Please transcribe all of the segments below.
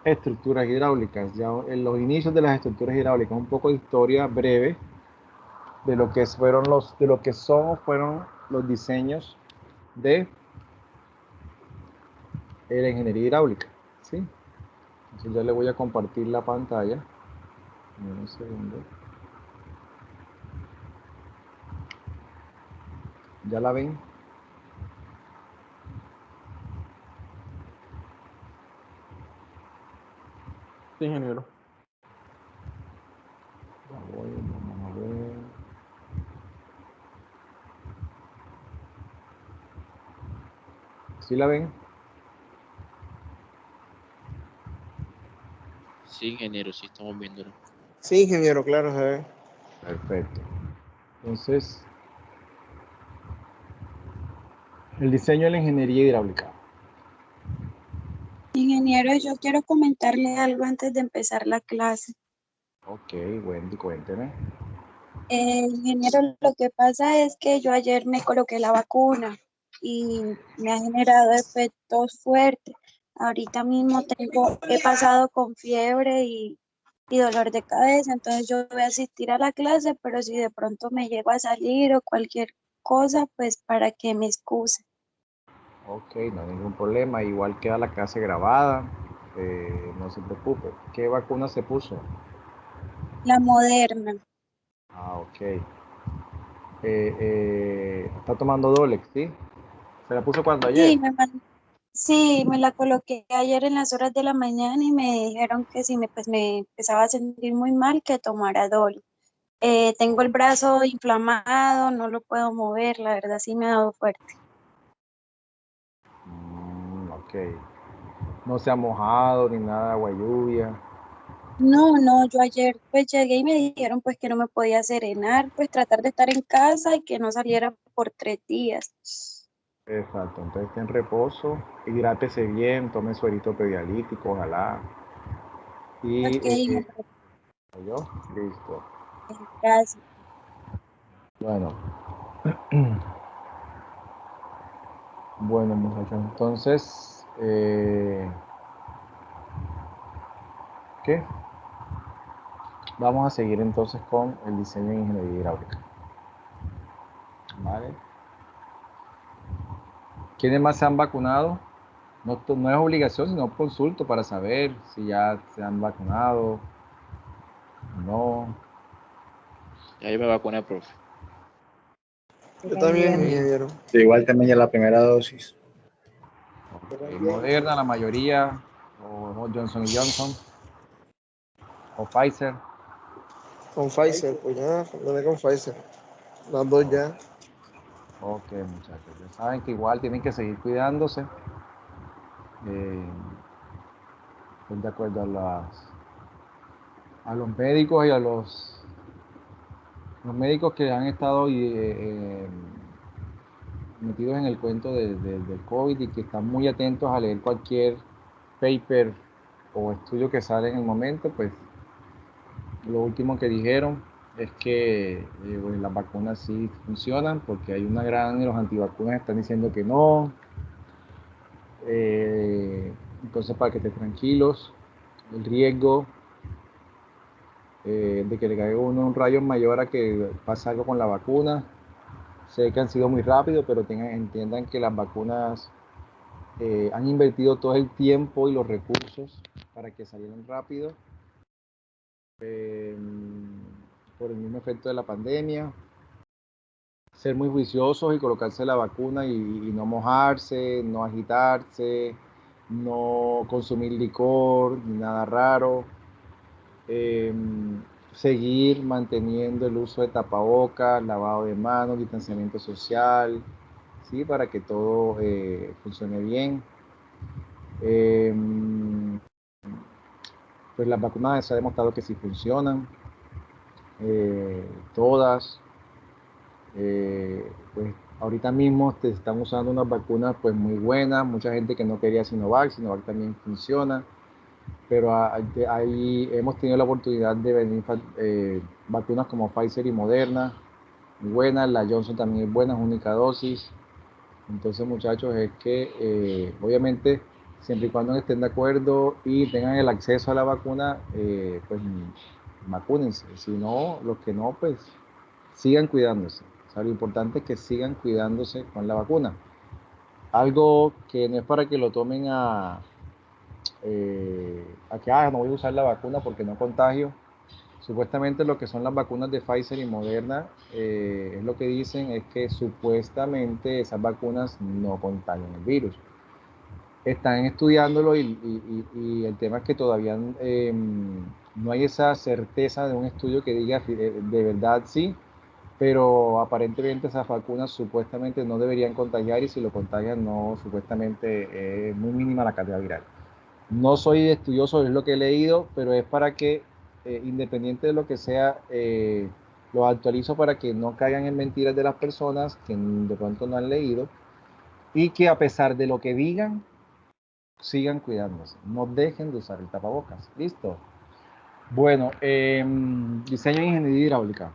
estructuras hidráulicas. Ya en los inicios de las estructuras hidráulicas, un poco de historia breve de lo que fueron fueron los diseños de la ingeniería hidráulica, ¿sí? Entonces ya le voy a compartir la pantalla. Un segundo. ¿Ya la ven? Sí, ingeniero. Vamos a ver. ¿Sí la ven? Sí, ingeniero, sí estamos viéndolo. Sí, ingeniero, claro, se ve. Perfecto. Entonces, el diseño de la ingeniería hidráulica. Ingeniero, yo quiero comentarle algo antes de empezar la clase. Ok, Wendy, cuénteme. Ingeniero, lo que pasa es que yo ayer me coloqué la vacuna y me ha generado efectos fuertes. Ahorita mismo he pasado con fiebre y dolor de cabeza, entonces yo voy a asistir a la clase, pero si de pronto me llego a salir o cualquier cosa, pues para que me excuse. Ok, no hay ningún problema. Igual queda la clase grabada. No se preocupe. ¿Qué vacuna se puso? La Moderna. Ah, ok. Está tomando Dolex, ¿sí? ¿Se la puso cuando ayer? Sí, sí, me la coloqué ayer en las horas de la mañana y me dijeron que si pues me empezaba a sentir muy mal, que tomara Dol. Tengo el brazo inflamado, no lo puedo mover, la verdad sí me ha dado fuerte. Ok. No se ha mojado ni nada de agua lluvia. No, yo ayer pues llegué y me dijeron pues que no me podía serenar, pues tratar de estar en casa y que no saliera por 3 días. Exacto. Entonces esté en reposo. Hidrátese bien. Tome suerito pedialítico, ojalá. Y, Ok, ¿yo? Listo. gracias. Bueno. Bueno, muchachos. Entonces, ¿qué? Vamos a seguir entonces con el diseño de ingeniería hidráulica. ¿Vale? ¿Quiénes más se han vacunado? No, no es obligación, sino consulto para saber si ya se han vacunado o no. Ya yo me vacuné, profe. Yo también, ingeniero. Sí, igual también ya la primera dosis. Okay. Moderna, la mayoría, o Johnson Johnson, o Pfizer. Con Pfizer, pues ya, andé con Pfizer. Las dos ya. Ok, muchachos. Ya saben que igual tienen que seguir cuidándose. Pues de acuerdo a los médicos y a los médicos que han estado metidos en el cuento del COVID y que están muy atentos a leer cualquier paper o estudio que sale en el momento, pues lo último que dijeron es que pues, las vacunas sí funcionan porque hay una gran, los antivacunas están diciendo que no. Entonces para que estén tranquilos, el riesgo de que le caiga uno un rayo mayor a que pase algo con la vacuna. Sé que han sido muy rápidos, pero entiendan que las vacunas han invertido todo el tiempo y los recursos para que salieran rápido por el mismo efecto de la pandemia. Ser muy juiciosos y colocarse la vacuna y no mojarse, no agitarse, no consumir licor, ni nada raro. Eh, Seguir manteniendo el uso de tapabocas, lavado de manos, distanciamiento social, ¿sí? Para que todo funcione bien. Eh, pues las vacunas se ha demostrado que sí funcionan, todas. Pues ahorita mismo te están usando unas vacunas pues muy buenas, mucha gente que no quería Sinovac, Sinovac también funciona, pero ahí hemos tenido la oportunidad de venir vacunas como Pfizer y Moderna, muy buenas, la Johnson también es buena, es única dosis. Entonces muchachos, es que obviamente siempre y cuando estén de acuerdo y tengan el acceso a la vacuna, pues vacúnense. Si no, los que no, pues sigan cuidándose. O sea, lo importante es que sigan cuidándose con la vacuna. Algo que no es para que lo tomen a que no voy a usar la vacuna porque no contagio. Supuestamente lo que son las vacunas de Pfizer y Moderna, es lo que dicen es que supuestamente esas vacunas no contagian el virus. Están estudiándolo y el tema es que todavía no hay esa certeza de un estudio que diga de verdad sí, pero aparentemente esas vacunas supuestamente no deberían contagiar y si lo contagian no, supuestamente es muy mínima la carga viral. No soy estudioso, es lo que he leído, pero es para que, independiente de lo que sea, lo actualizo para que no caigan en mentiras de las personas que de pronto no han leído y que a pesar de lo que digan, sigan cuidándose. No dejen de usar el tapabocas. ¿Listo? Bueno, diseño e ingeniería hidráulica.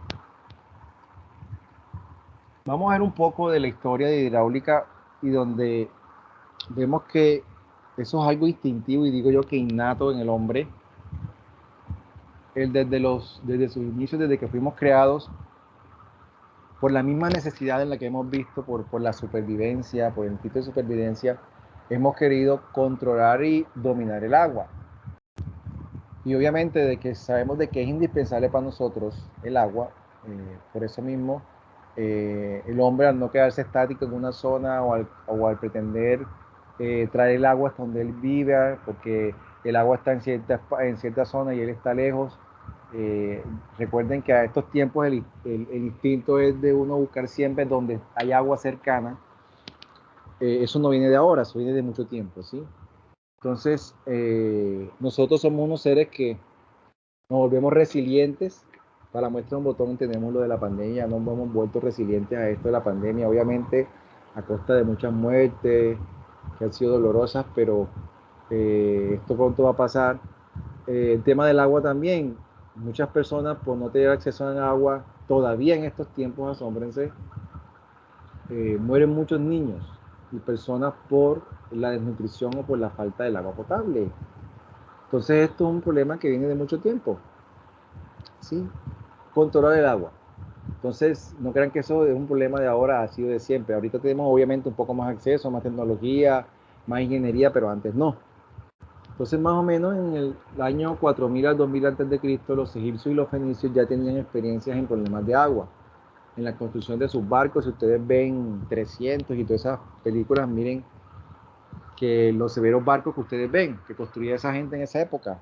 Vamos a ver un poco de la historia de hidráulica y donde vemos que eso es algo instintivo y digo yo que innato en el hombre. Desde sus inicios, desde que fuimos creados, por la misma necesidad en la que hemos visto, por la supervivencia, por el instinto de supervivencia, hemos querido controlar y dominar el agua. Y obviamente de que sabemos de que es indispensable para nosotros el agua, por eso mismo el hombre al no quedarse estático en una zona o al pretender traer el agua hasta donde él vive, porque el agua está en cierta zona y él está lejos. Recuerden que a estos tiempos el instinto es de uno buscar siempre donde hay agua cercana. Eso no viene de ahora, eso viene de mucho tiempo, ¿sí? Entonces, nosotros somos unos seres que nos volvemos resilientes. Para muestra un botón tenemos lo de la pandemia, nos hemos vuelto resilientes a esto de la pandemia, obviamente a costa de muchas muertes que han sido dolorosas, pero esto pronto va a pasar. El tema del agua también, muchas personas por no tener acceso al agua, todavía en estos tiempos, asómbrense, mueren muchos niños y personas por la desnutrición o por la falta del agua potable. Entonces esto es un problema que viene de mucho tiempo, ¿sí? Controlar el agua. Entonces, no crean que eso es un problema de ahora, ha sido de siempre. Ahorita tenemos obviamente un poco más acceso, más tecnología, más ingeniería, pero antes no. Entonces, más o menos en el año 4000 al 2000 antes de Cristo, los egipcios y los fenicios ya tenían experiencias en problemas de agua. En la construcción de sus barcos, si ustedes ven 300 y todas esas películas, miren que los severos barcos que ustedes ven, que construía esa gente en esa época.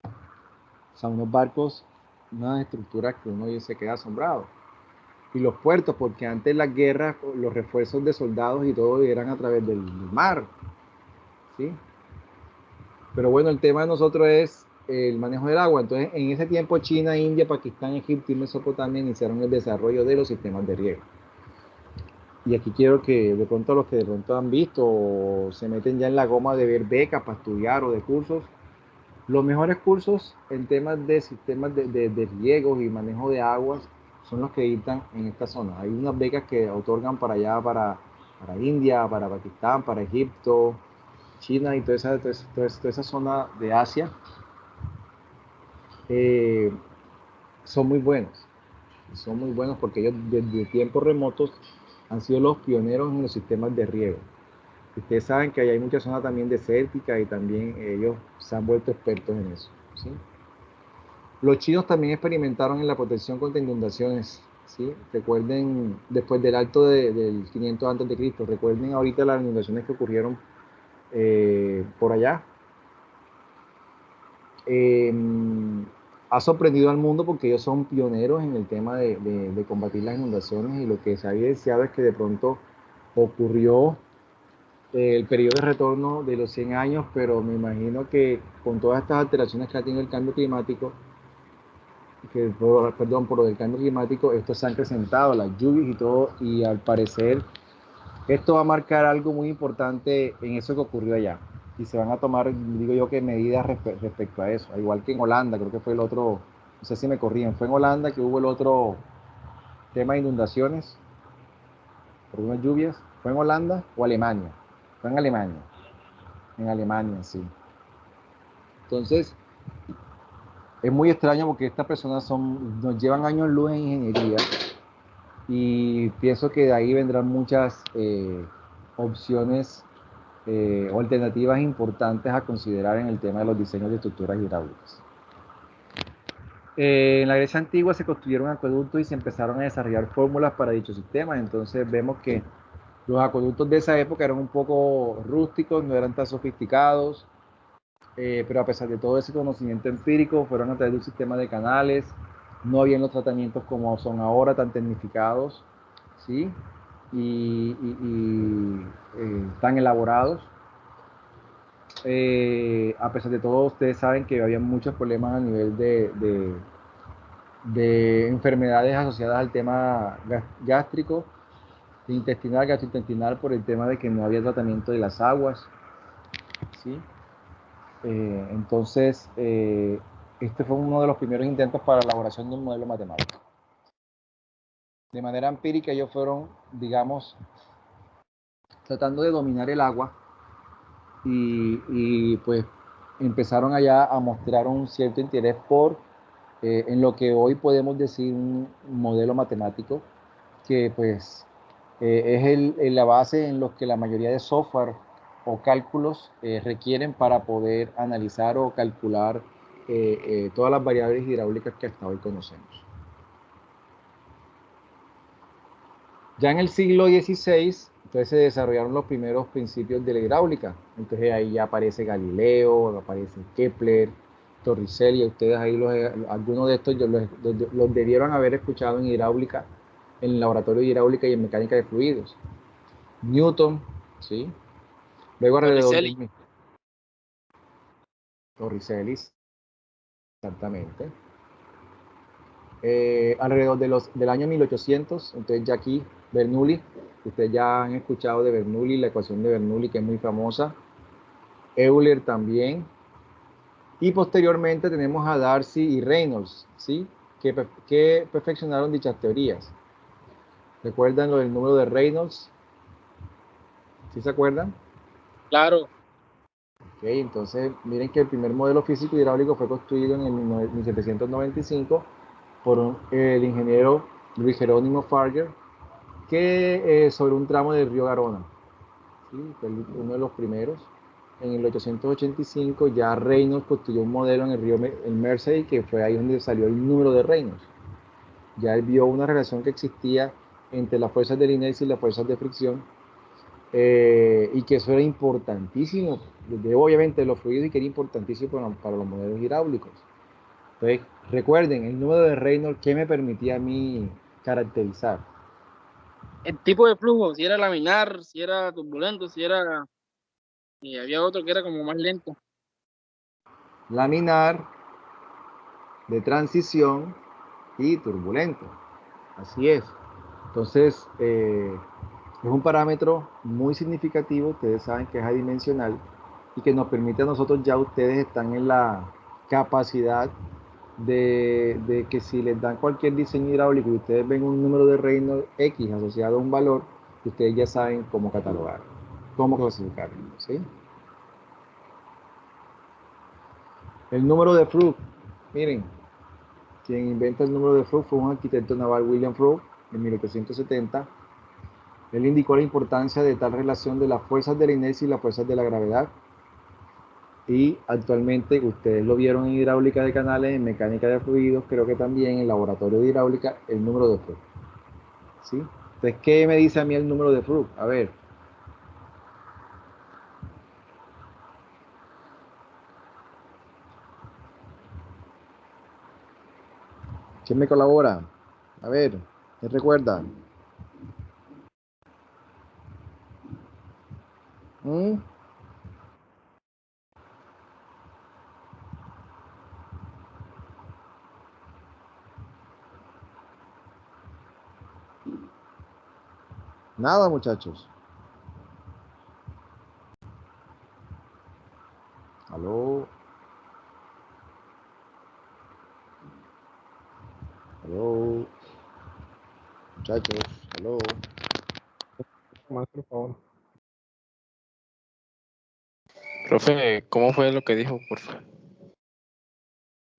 O sea, unos barcos, unas estructuras que uno se queda asombrado. Y los puertos, porque antes las guerras, los refuerzos de soldados y todo eran a través del mar, ¿sí? Pero bueno, el tema de nosotros es el manejo del agua. Entonces, en ese tiempo China, India, Pakistán, Egipto y Mesopotamia iniciaron el desarrollo de los sistemas de riego. Y aquí quiero que de pronto los que de pronto han visto o se meten ya en la goma de ver becas para estudiar o de cursos, los mejores cursos en temas de sistemas de riegos y manejo de aguas son los que dictan en esta zona. Hay unas becas que otorgan para allá, para India, para Pakistán, para Egipto, China y toda esa zona de Asia. Son muy buenos porque ellos desde tiempos remotos han sido los pioneros en los sistemas de riego. Ustedes saben que hay muchas zonas también desérticas y también ellos se han vuelto expertos en eso, ¿sí? Los chinos también experimentaron en la protección contra inundaciones, ¿sí? Recuerden, después del alto del 500 antes de Cristo, recuerden ahorita las inundaciones que ocurrieron por allá. Ha sorprendido al mundo porque ellos son pioneros en el tema de combatir las inundaciones y lo que se había deseado es que de pronto ocurrió el periodo de retorno de los 100 años, pero me imagino que con todas estas alteraciones que ha tenido el cambio climático, por el cambio climático, estos se han acrecentado, las lluvias y todo, y al parecer esto va a marcar algo muy importante en eso que ocurrió allá. Y se van a tomar, digo yo, que medidas respecto a eso. Igual que en Holanda, creo que fue el otro, no sé si me corrían, fue en Holanda que hubo el otro tema de inundaciones por unas lluvias. ¿Fue en Holanda o Alemania? Fue en Alemania. en Alemania, sí. Entonces, es muy extraño porque estas personas nos llevan años luz en ingeniería y pienso que de ahí vendrán muchas opciones o alternativas importantes a considerar en el tema de los diseños de estructuras hidráulicas. En la Grecia antigua se construyeron acueductos y se empezaron a desarrollar fórmulas para dichos sistemas. Entonces vemos que los acueductos de esa época eran un poco rústicos, no eran tan sofisticados, pero a pesar de todo ese conocimiento empírico, fueron a través de un sistema de canales, no habían los tratamientos como son ahora, tan tecnificados, ¿sí? Tan elaborados. A pesar de todo, ustedes saben que había muchos problemas a nivel de enfermedades asociadas al tema gástrico, intestinal, gastrointestinal, por el tema de que no había tratamiento de las aguas, ¿sí? Entonces, este fue uno de los primeros intentos para la elaboración de un modelo matemático. De manera empírica, ellos fueron, digamos, tratando de dominar el agua y pues empezaron allá a mostrar un cierto interés por en lo que hoy podemos decir un modelo matemático que pues es la base en lo que la mayoría de software o cálculos requieren para poder analizar o calcular todas las variables hidráulicas que hasta hoy conocemos. Ya en el siglo XVI, entonces se desarrollaron los primeros principios de la hidráulica. Entonces ahí ya aparece Galileo, aparece Kepler, Torricelli. Ustedes ahí, algunos de estos los debieron haber escuchado en hidráulica, en el laboratorio de hidráulica y en mecánica de fluidos. Newton, ¿sí? Luego alrededor de Torricelli, exactamente. Alrededor del año 1800, entonces ya aquí Bernoulli, ustedes ya han escuchado de Bernoulli, la ecuación de Bernoulli que es muy famosa. Euler también. Y posteriormente tenemos a Darcy y Reynolds, ¿sí? que perfeccionaron dichas teorías. ¿Recuerdan lo del número de Reynolds? ¿Sí se acuerdan? Claro. Ok, entonces miren que el primer modelo físico hidráulico fue construido en el 1795 por el ingeniero Luis Jerónimo Farger, que sobre un tramo del río Garona, ¿sí? Fue uno de los primeros. En el 885 ya Reynolds construyó un modelo en el río Mersey, que fue ahí donde salió el número de Reynolds. Ya él vio una relación que existía entre las fuerzas de la inercia y las fuerzas de fricción, y que eso era importantísimo, desde obviamente los fluidos, y que era importantísimo para los modelos hidráulicos. Entonces, recuerden, el número de Reynolds, ¿qué me permitía a mí caracterizar? El tipo de flujo, si era laminar, si era turbulento, si era... había otro que era como más lento. Laminar, de transición y turbulento. Así es. Entonces, es un parámetro muy significativo, ustedes saben que es adimensional y que nos permite a nosotros, ya ustedes están en la capacidad de que si les dan cualquier diseño hidráulico y ustedes ven un número de Reynolds X asociado a un valor, ustedes ya saben cómo catalogar, cómo clasificarlo, ¿sí? El número de Froude, miren, quien inventa el número de Froude fue un arquitecto naval, William Froude, en 1870. Él indicó la importancia de tal relación de las fuerzas de la inercia y las fuerzas de la gravedad. Y actualmente ustedes lo vieron en hidráulica de canales, en mecánica de fluidos, creo que también en laboratorio de hidráulica, el número de Froude. ¿Sí? Entonces, ¿qué me dice a mí el número de Froude? A ver. ¿Quién me colabora? A ver, ¿me recuerda? ¿Mm? Nada, muchachos. Aló. Aló. Muchachos, aló. Más, por favor. Profe, ¿cómo fue lo que dijo, por favor?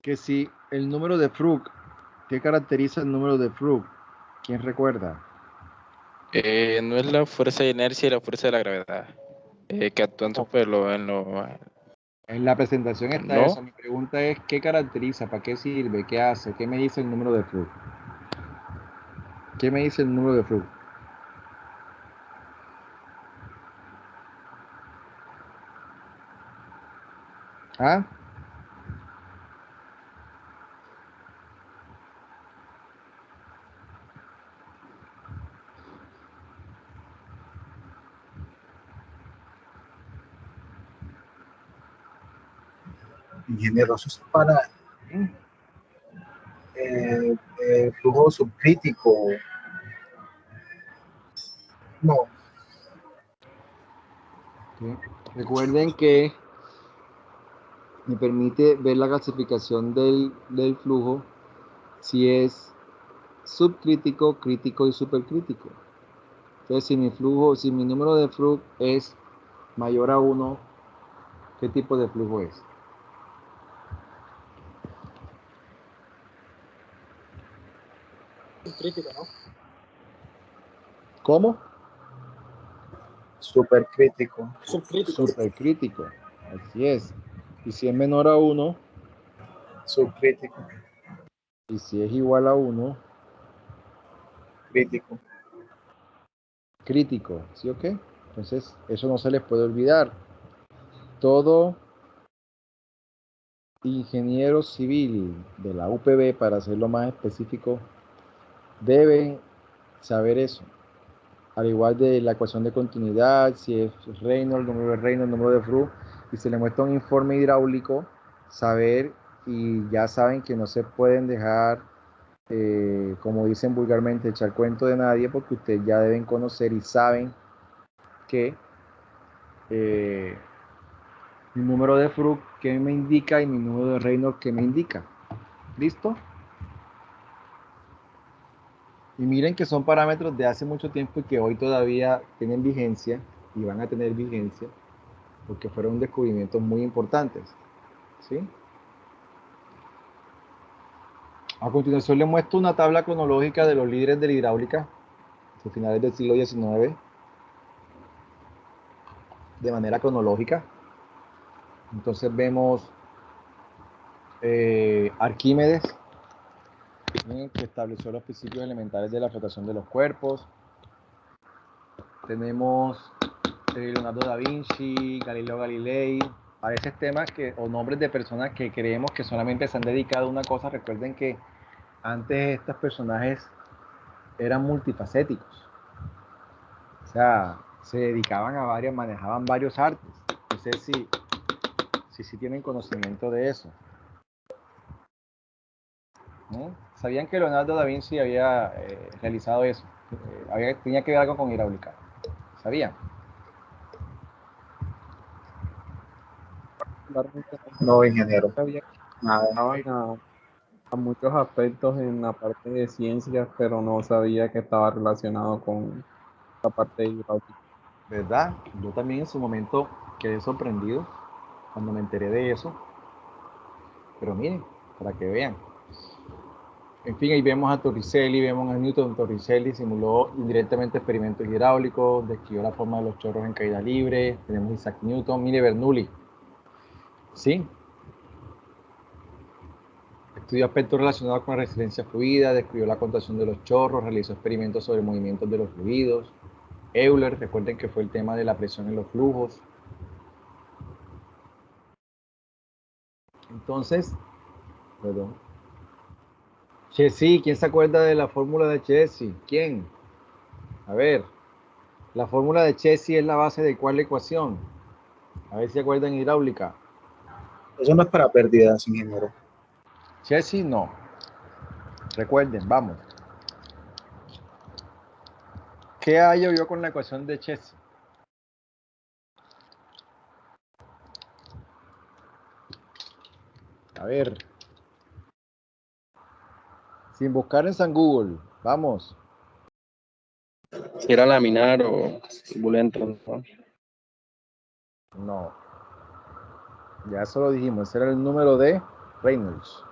Que si el número de Frug, ¿qué caracteriza el número de Frug? ¿Quién recuerda? No es la fuerza de inercia y la fuerza de la gravedad, que actúan pues, En la presentación está ¿no? eso. Mi pregunta es, ¿qué caracteriza? ¿Para qué sirve? ¿Qué hace? ¿Qué me dice el número de Frug? ¿Qué me dice el número de Frug? ¿Ah? Ingeniero, eso es para flujo subcrítico. No, ¿Sí? Recuerden que me permite ver la clasificación del flujo si es subcrítico, crítico y supercrítico. Entonces, si mi número de Frug es mayor a 1, ¿qué tipo de flujo es? Crítico, ¿no? ¿Cómo? supercrítico. Subcrítico. Supercrítico. Así es. Y si es menor a 1, Subcrítico. y si es igual a 1, Crítico. crítico. ¿Sí o qué? Entonces, eso no se les puede olvidar. Todo ingeniero civil de la UPB, para hacerlo más específico, debe saber eso. Al igual de la ecuación de continuidad, si es Reynolds, número de Reynolds, número de Frug, y se le muestra un informe hidráulico, saber, y ya saben que no se pueden dejar, como dicen vulgarmente, echar cuento de nadie, porque ustedes ya deben conocer y saben que mi número de Frug que me indica y mi número de Reynolds que me indica. ¿Listo? Y miren que son parámetros de hace mucho tiempo y que hoy todavía tienen vigencia y van a tener vigencia porque fueron descubrimientos muy importantes. ¿Sí? A continuación les muestro una tabla cronológica de los líderes de la hidráulica de finales del siglo XIX de manera cronológica. Entonces vemos Arquímedes, que estableció los principios elementales de la flotación de los cuerpos. Tenemos Leonardo da Vinci, Galileo Galilei, parecen temas o nombres de personas que creemos que solamente se han dedicado a una cosa. Recuerden que antes estos personajes eran multifacéticos, o sea, se dedicaban a varias, manejaban varios artes. No sé si tienen conocimiento de eso. ¿No? ¿Sabían que Leonardo da Vinci había realizado eso? Tenía que ver algo con hidráulica. ¿Sabían? No, ingeniero. Sabía que Nada. estaban a muchos aspectos en la parte de ciencias, pero no sabía que estaba relacionado con la parte hidráulica. ¿Verdad? Yo también en su momento quedé sorprendido cuando me enteré de eso. Pero miren, para que vean. En fin, ahí vemos a Torricelli, vemos a Newton. Torricelli simuló indirectamente experimentos hidráulicos, describió la forma de los chorros en caída libre. Tenemos a Isaac Newton, mire Bernoulli. ¿Sí? Estudió aspectos relacionados con la resistencia fluida, describió la contracción de los chorros, realizó experimentos sobre movimientos de los fluidos. Euler, recuerden que fue el tema de la presión en los flujos. Entonces, perdón. Chessy, ¿quién se acuerda de la fórmula de Chessy? ¿Quién? A ver, la fórmula de Chessy es la base de cuál ecuación. A ver si se acuerdan hidráulica. Eso no es para pérdidas, ingeniero. Chessy no. Recuerden, vamos. ¿Qué hallo yo con la ecuación de Chessy? A ver. Sin buscar en San Google. Vamos. Si era laminar o turbulento, ¿no? No. Ya eso lo dijimos, ese era el número de Reynolds.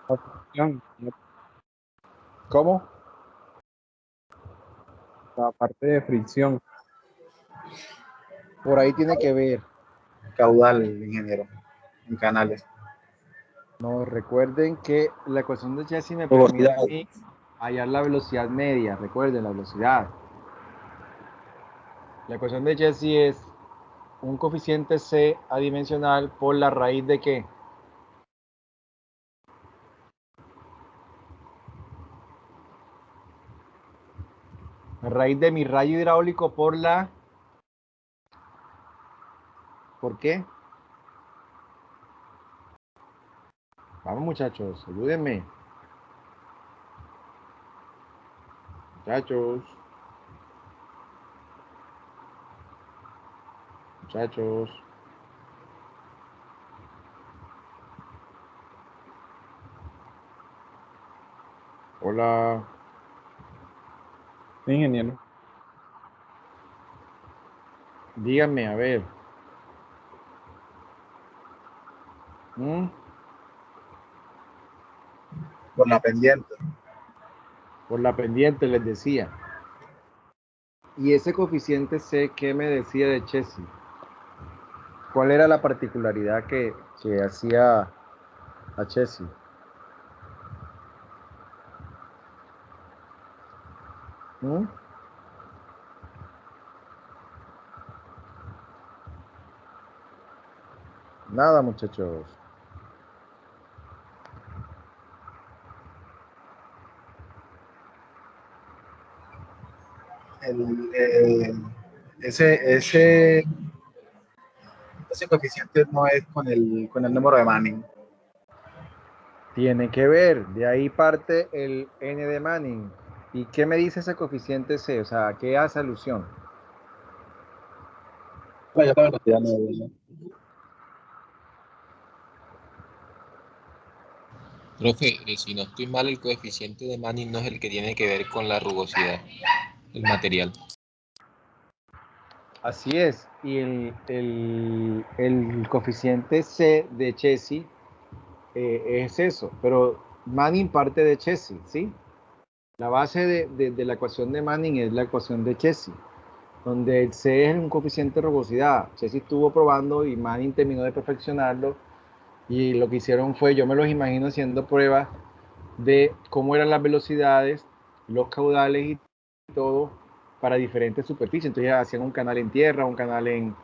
La fricción, ¿Cómo? la parte de fricción. Por ahí tiene que ver. Caudal, ingeniero, en canales. No, recuerden que la ecuación de Chesney me permite Velocidad. a mí hallar la velocidad media. Recuerden la velocidad. La ecuación de Chesney es un coeficiente c adimensional por la raíz de ¿qué? La raíz de mi rayo hidráulico por la... ¿Por qué? Vamos muchachos, ayúdenme. Muchachos. Muchachos. Hola. Sí, ingeniero. Díganme, a ver. ¿Mm? Por la pendiente. Por la pendiente les decía. Y ese coeficiente C, ¿qué me decía de Chesney? ¿Cuál era la particularidad que hacía a Chesney? ¿Mm? Nada, muchachos. El, ese coeficiente no es con el número de Manning. Tiene que ver, de ahí parte el n de Manning. ¿Y qué me dice ese coeficiente C? O sea, ¿a qué hace alusión? Vaya, la velocidad no. Profe, si no estoy mal, el coeficiente de Manning no es el que tiene que ver con la rugosidad del material. Así es. Y el coeficiente C de Chesney es eso. Pero Manning parte de Chesney, ¿sí? La base de la ecuación de Manning es la ecuación de Chesney, donde el C es un coeficiente de rugosidad. Chesney estuvo probando y Manning terminó de perfeccionarlo. Y lo que hicieron fue, yo me los imagino haciendo pruebas de cómo eran las velocidades, los caudales y todo para diferentes superficies. Entonces hacían un canal en tierra, un canal en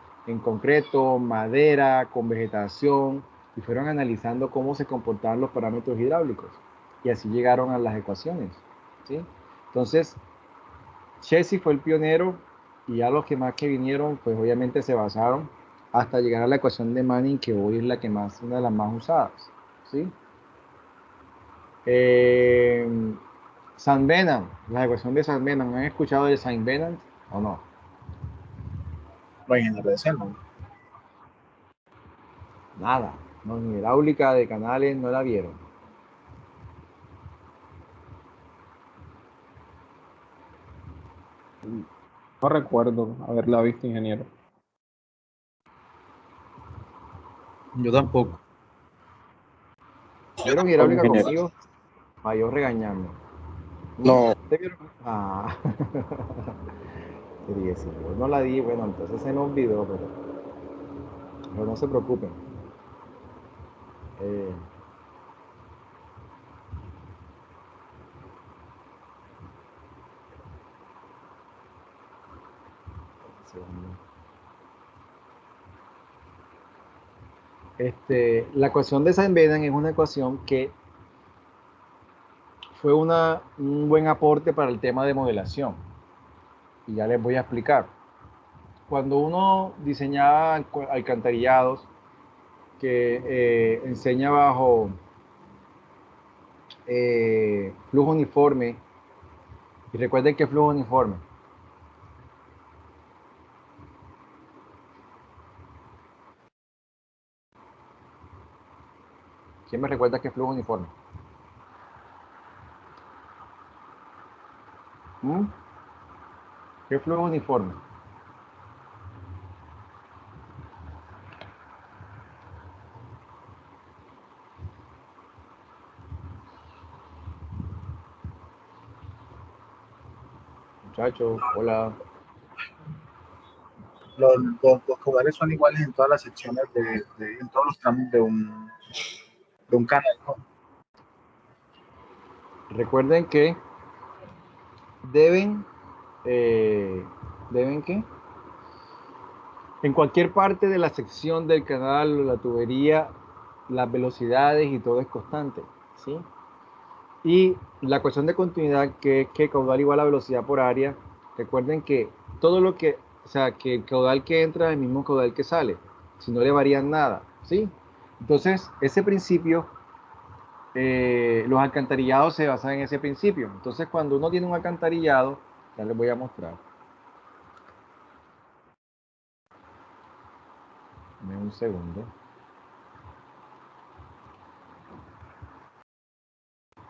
concreto, madera, con vegetación, y fueron analizando cómo se comportaban los parámetros hidráulicos. Y así llegaron a las ecuaciones. ¿Sí? Entonces, Chesney fue el pionero y ya los que más que vinieron, pues obviamente se basaron hasta llegar a la ecuación de Manning, que hoy es la que más, una de las más usadas. ¿Sí? Eh, San Venant, la ecuación de San Venant, ¿han escuchado de Saint Venant o no? No, ingeniero, ese no. Nada, no, ni hidráulica de canales no la vieron. No recuerdo haberla visto, ingeniero. Yo tampoco. ¿Vieron hidráulica conmigo? Para yo regañarme. No, ¿Ustedes vieron? Ah, quería decir, yo no la di, bueno, entonces se me olvidó, pero no se preocupen. Eh, la ecuación de Saint Venant es una ecuación que fue un buen aporte para el tema de modelación. Y ya les voy a explicar. Cuando uno diseñaba alcantarillados que enseña bajo flujo uniforme, y recuerden que flujo uniforme. ¿Quién me recuerda que es flujo uniforme? ¿Mm? ¿Qué flujo uniforme? muchachos, hola. Los caudales son iguales en todas las secciones en todos los tramos de un canal, ¿no? Recuerden que deben, ¿deben qué? En cualquier parte de la sección del canal o la tubería, las velocidades y todo es constante, ¿sí? Y la cuestión de continuidad, que es que caudal igual a velocidad por área, recuerden que todo lo que, o sea, que el caudal que entra es el mismo caudal que sale, si no le varían nada, ¿sí? Entonces, ese principio, los alcantarillados se basan en ese principio. Entonces, cuando uno tiene un alcantarillado, ya les voy a mostrar. Dame un segundo.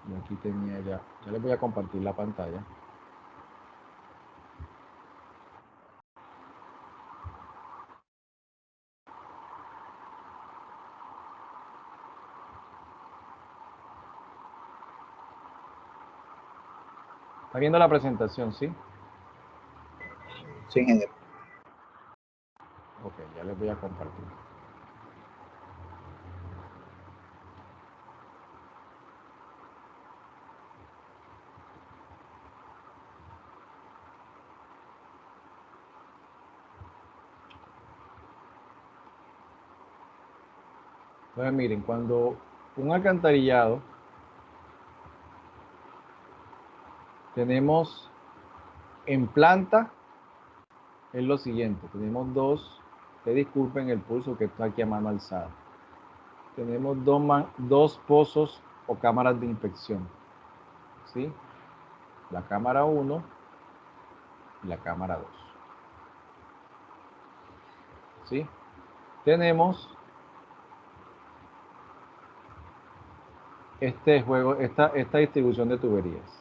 Yo aquí tenía ya les voy a compartir la pantalla. ¿Está viendo la presentación, sí? Sí, ingeniero. Ok, ya les voy a compartir. Entonces, miren, cuando un alcantarillado tenemos en planta, es lo siguiente, tenemos disculpen el pulso que está aquí a mano alzada. Tenemos dos pozos o cámaras de inspección, ¿sí? La cámara 1 y la cámara 2, ¿sí? Tenemos esta distribución de tuberías.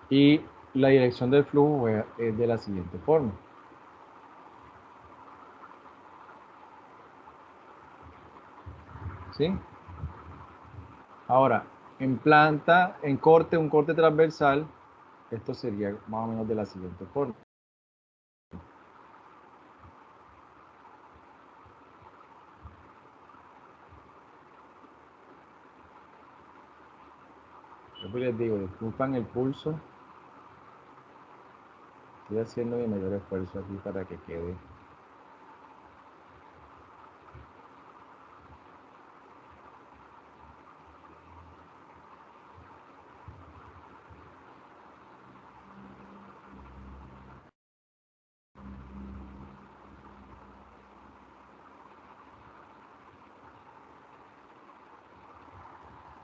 Y la dirección del flujo es de la siguiente forma. ¿Sí? Ahora, en planta, en corte, un corte transversal, esto sería más o menos de la siguiente forma. Yo les digo, disculpan el pulso. Estoy haciendo mi mayor esfuerzo aquí para que quede.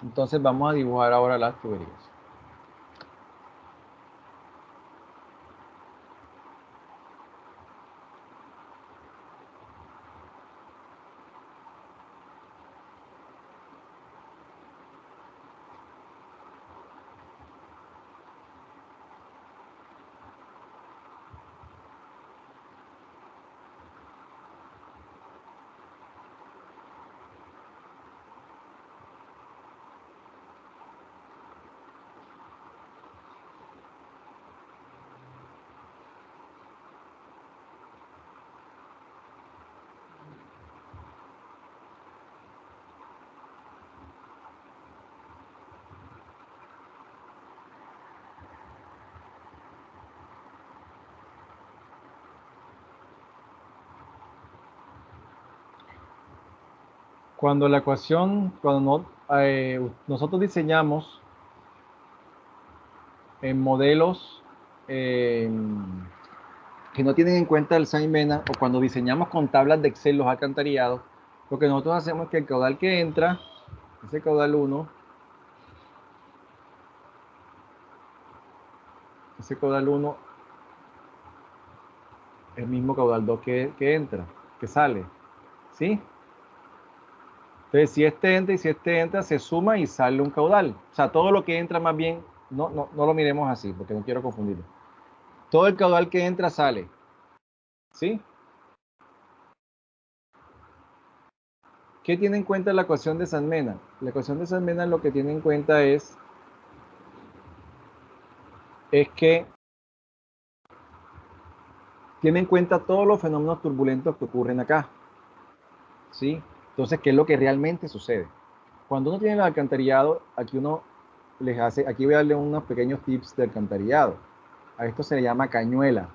Entonces vamos a dibujar ahora las tuberías. Cuando la ecuación, nosotros diseñamos en modelos que no tienen en cuenta el Saint-Mena, o cuando diseñamos con tablas de Excel los alcantarillados, lo que nosotros hacemos es que el caudal que entra, ese caudal 1, ese caudal 1, el mismo caudal 2 que entra, que sale, ¿sí? Entonces, si este entra y si este entra, se suma y sale un caudal. O sea, todo lo que entra más bien, no lo miremos así, porque no quiero confundirlo. Todo el caudal que entra sale, ¿sí? ¿Qué tiene en cuenta la ecuación de Sandmena? La ecuación de Sandmena lo que tiene en cuenta es que tiene en cuenta todos los fenómenos turbulentos que ocurren acá. ¿Sí? Entonces, ¿qué es lo que realmente sucede? Cuando uno tiene el alcantarillado, aquí voy a darle unos pequeños tips de alcantarillado. A esto se le llama cañuela,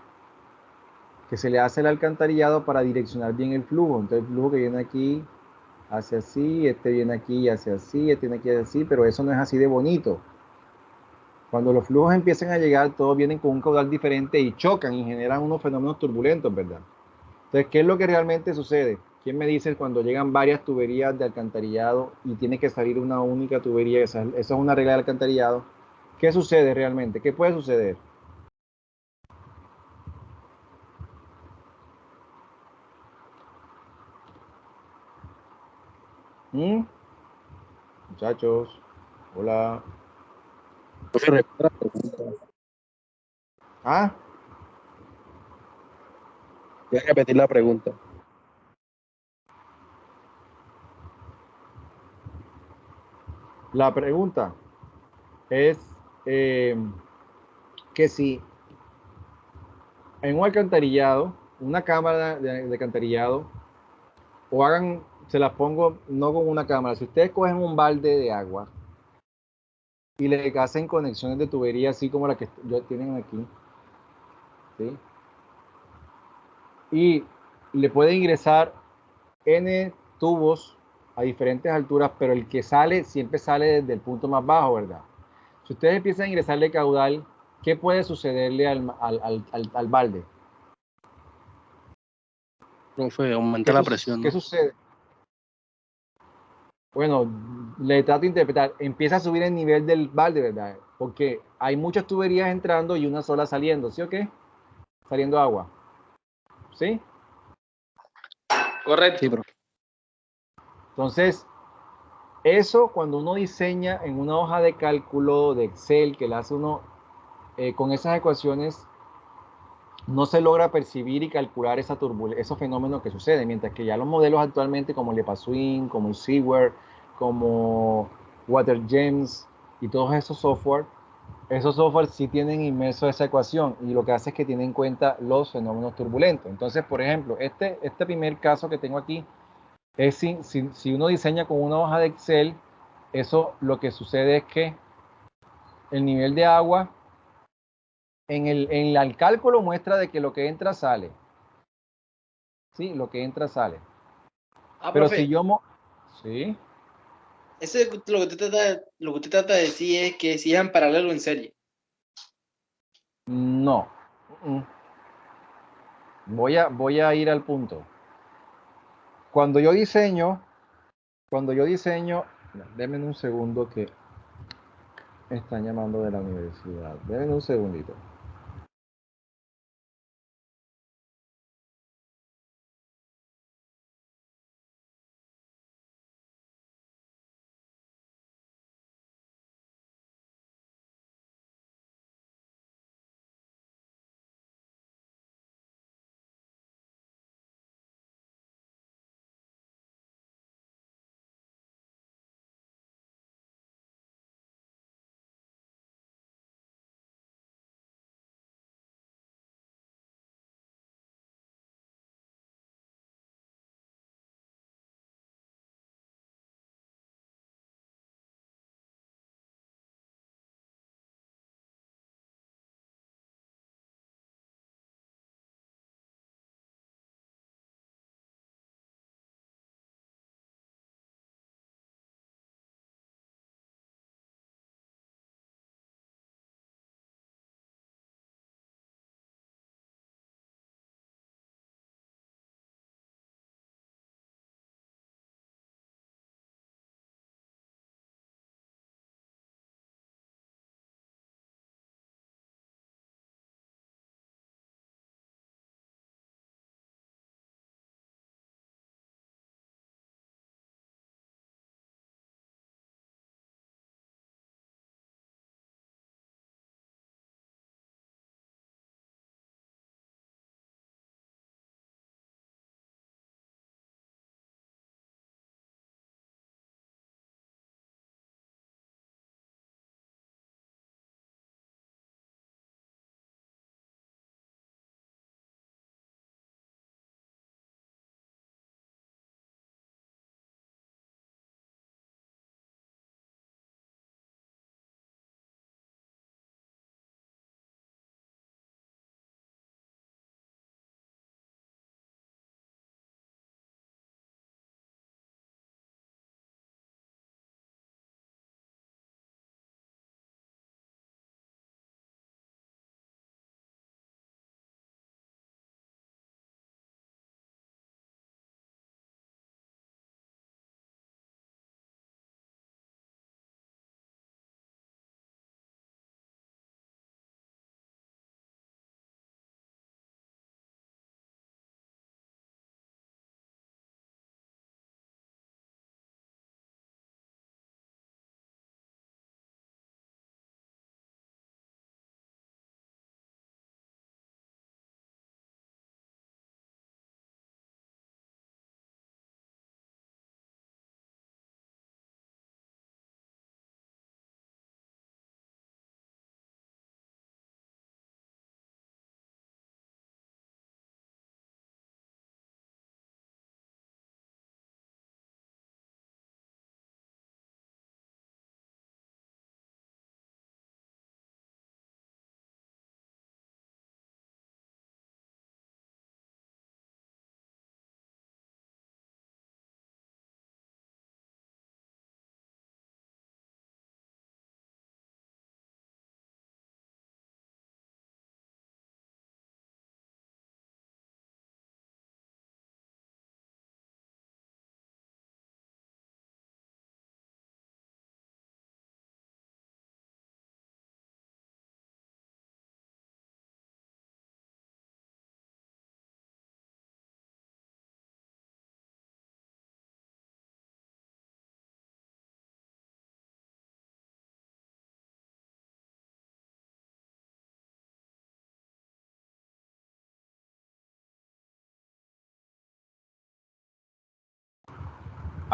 que se le hace el alcantarillado para direccionar bien el flujo. Entonces, el flujo que viene aquí hace así, este viene aquí y hace así, este viene aquí y hace así, pero eso no es así de bonito. Cuando los flujos empiezan a llegar, todos vienen con un caudal diferente y chocan y generan unos fenómenos turbulentos, ¿verdad? Entonces, ¿qué es lo que realmente sucede? ¿Quién me dice cuando llegan varias tuberías de alcantarillado y tiene que salir una única tubería? Esa es una regla de alcantarillado. ¿Qué sucede realmente? ¿Qué puede suceder? ¿Mm? Muchachos, hola. Profe, repita la pregunta. ¿Ah? Voy a repetir la pregunta. La pregunta es que si en un alcantarillado, una cámara de alcantarillado, o hagan, se las pongo no con una cámara, si ustedes cogen un balde de agua y le hacen conexiones de tubería así como la que tienen aquí, ¿sí? Y le pueden ingresar N tubos a diferentes alturas, pero el que sale siempre sale desde el punto más bajo, ¿verdad? Si ustedes empiezan a ingresarle caudal, ¿qué puede sucederle al balde? Profe, aumenta la presión, ¿Qué ¿no? sucede? Bueno, le trato de interpretar. Empieza a subir el nivel del balde, ¿verdad? Porque hay muchas tuberías entrando y una sola saliendo, ¿sí o qué? Saliendo agua. ¿Sí? Correcto. Sí, profe. Entonces, eso cuando uno diseña en una hoja de cálculo de Excel que la hace uno con esas ecuaciones, no se logra percibir y calcular esos fenómenos que suceden, mientras que ya los modelos actualmente como el EPA-Swing, como el Seaware, como WaterGems y todos esos software sí tienen inmerso esa ecuación y lo que hace es que tiene en cuenta los fenómenos turbulentos. Entonces, por ejemplo, este primer caso que tengo aquí es si uno diseña con una hoja de Excel, eso lo que sucede es que el nivel de agua en el cálculo muestra de que lo que entra sale. Sí, lo que entra sale. Pero si Profe, yo... Sí, eso es lo que usted trata de decir es que si es en paralelo o en serie. no. Mm. Voy a ir al punto. Cuando yo diseño, denme un segundo que me están llamando de la universidad. Denme un segundito.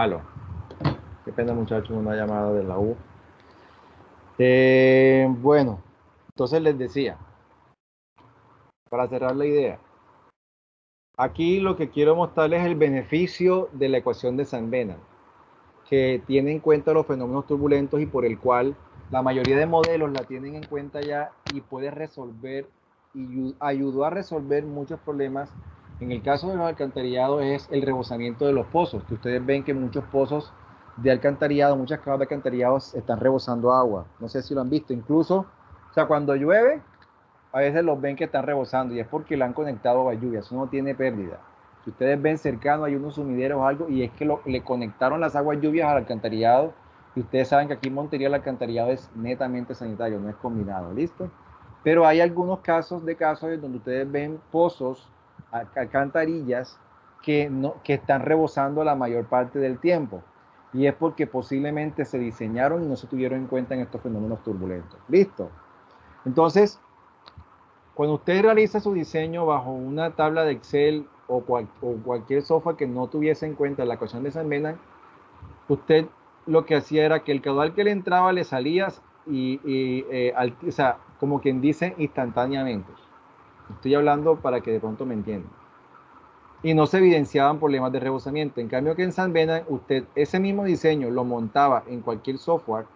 Aló. Qué pena, muchachos, una llamada de la U. Bueno, entonces les decía, para cerrar la idea, aquí lo que quiero mostrarles es el beneficio de la ecuación de San Bennett, que tiene en cuenta los fenómenos turbulentos y por el cual la mayoría de modelos la tienen en cuenta ya y puede resolver y ayudó a resolver muchos problemas. En el caso de los alcantarillados es el rebosamiento de los pozos, que ustedes ven que muchos pozos de alcantarillado, muchas cavas de alcantarillado están rebosando agua. No sé si lo han visto, incluso, o sea, cuando llueve, a veces los ven que están rebosando y es porque le han conectado a lluvia, eso no tiene pérdida. Si ustedes ven cercano hay unos sumideros o algo y es que le conectaron las aguas lluvias al alcantarillado y ustedes saben que aquí en Montería el alcantarillado es netamente sanitario, no es combinado, ¿listo? Pero hay algunos casos donde ustedes ven pozos, alcantarillas que están rebosando la mayor parte del tiempo y es porque posiblemente se diseñaron y no se tuvieron en cuenta en estos fenómenos turbulentos, ¿listo? Entonces, cuando usted realiza su diseño bajo una tabla de Excel o cualquier software que no tuviese en cuenta la ecuación de San Bennett, usted lo que hacía era que el caudal que le entraba le salía o sea, como quien dice, instantáneamente. Estoy hablando para que de pronto me entiendan. Y no se evidenciaban problemas de rebosamiento. En cambio que en San Bennett, usted ese mismo diseño lo montaba en cualquier software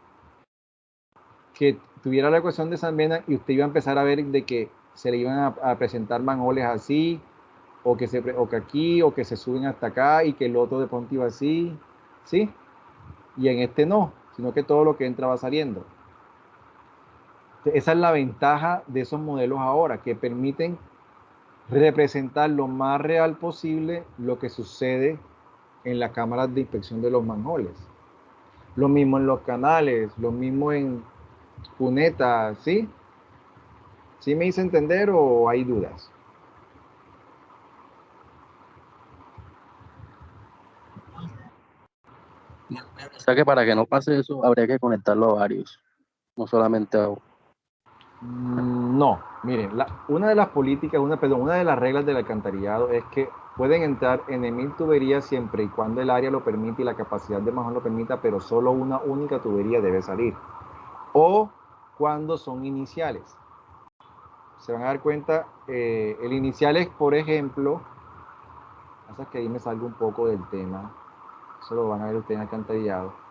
que tuviera la ecuación de San Bennett y usted iba a empezar a ver de que se le iban a presentar manholes así, o que aquí, o que se suben hasta acá, y que el otro de pronto iba así, ¿sí? Y en este no, sino que todo lo que entra va saliendo. Esa es la ventaja de esos modelos ahora, que permiten representar lo más real posible lo que sucede en las cámaras de inspección de los manholes. Lo mismo en los canales, lo mismo en cunetas, ¿sí? ¿Sí me hice entender o hay dudas? O sea que para que no pase eso, habría que conectarlo a varios, no solamente a uno. No, miren, una de las políticas, una de las reglas del alcantarillado es que pueden entrar en 1000 tuberías siempre y cuando el área lo permite y la capacidad de manjón lo permita, pero solo una única tubería debe salir. O cuando son iniciales. Se van a dar cuenta, el inicial es, por ejemplo, hasta que ahí me salgo un poco del tema, eso lo van a ver ustedes en alcantarillado.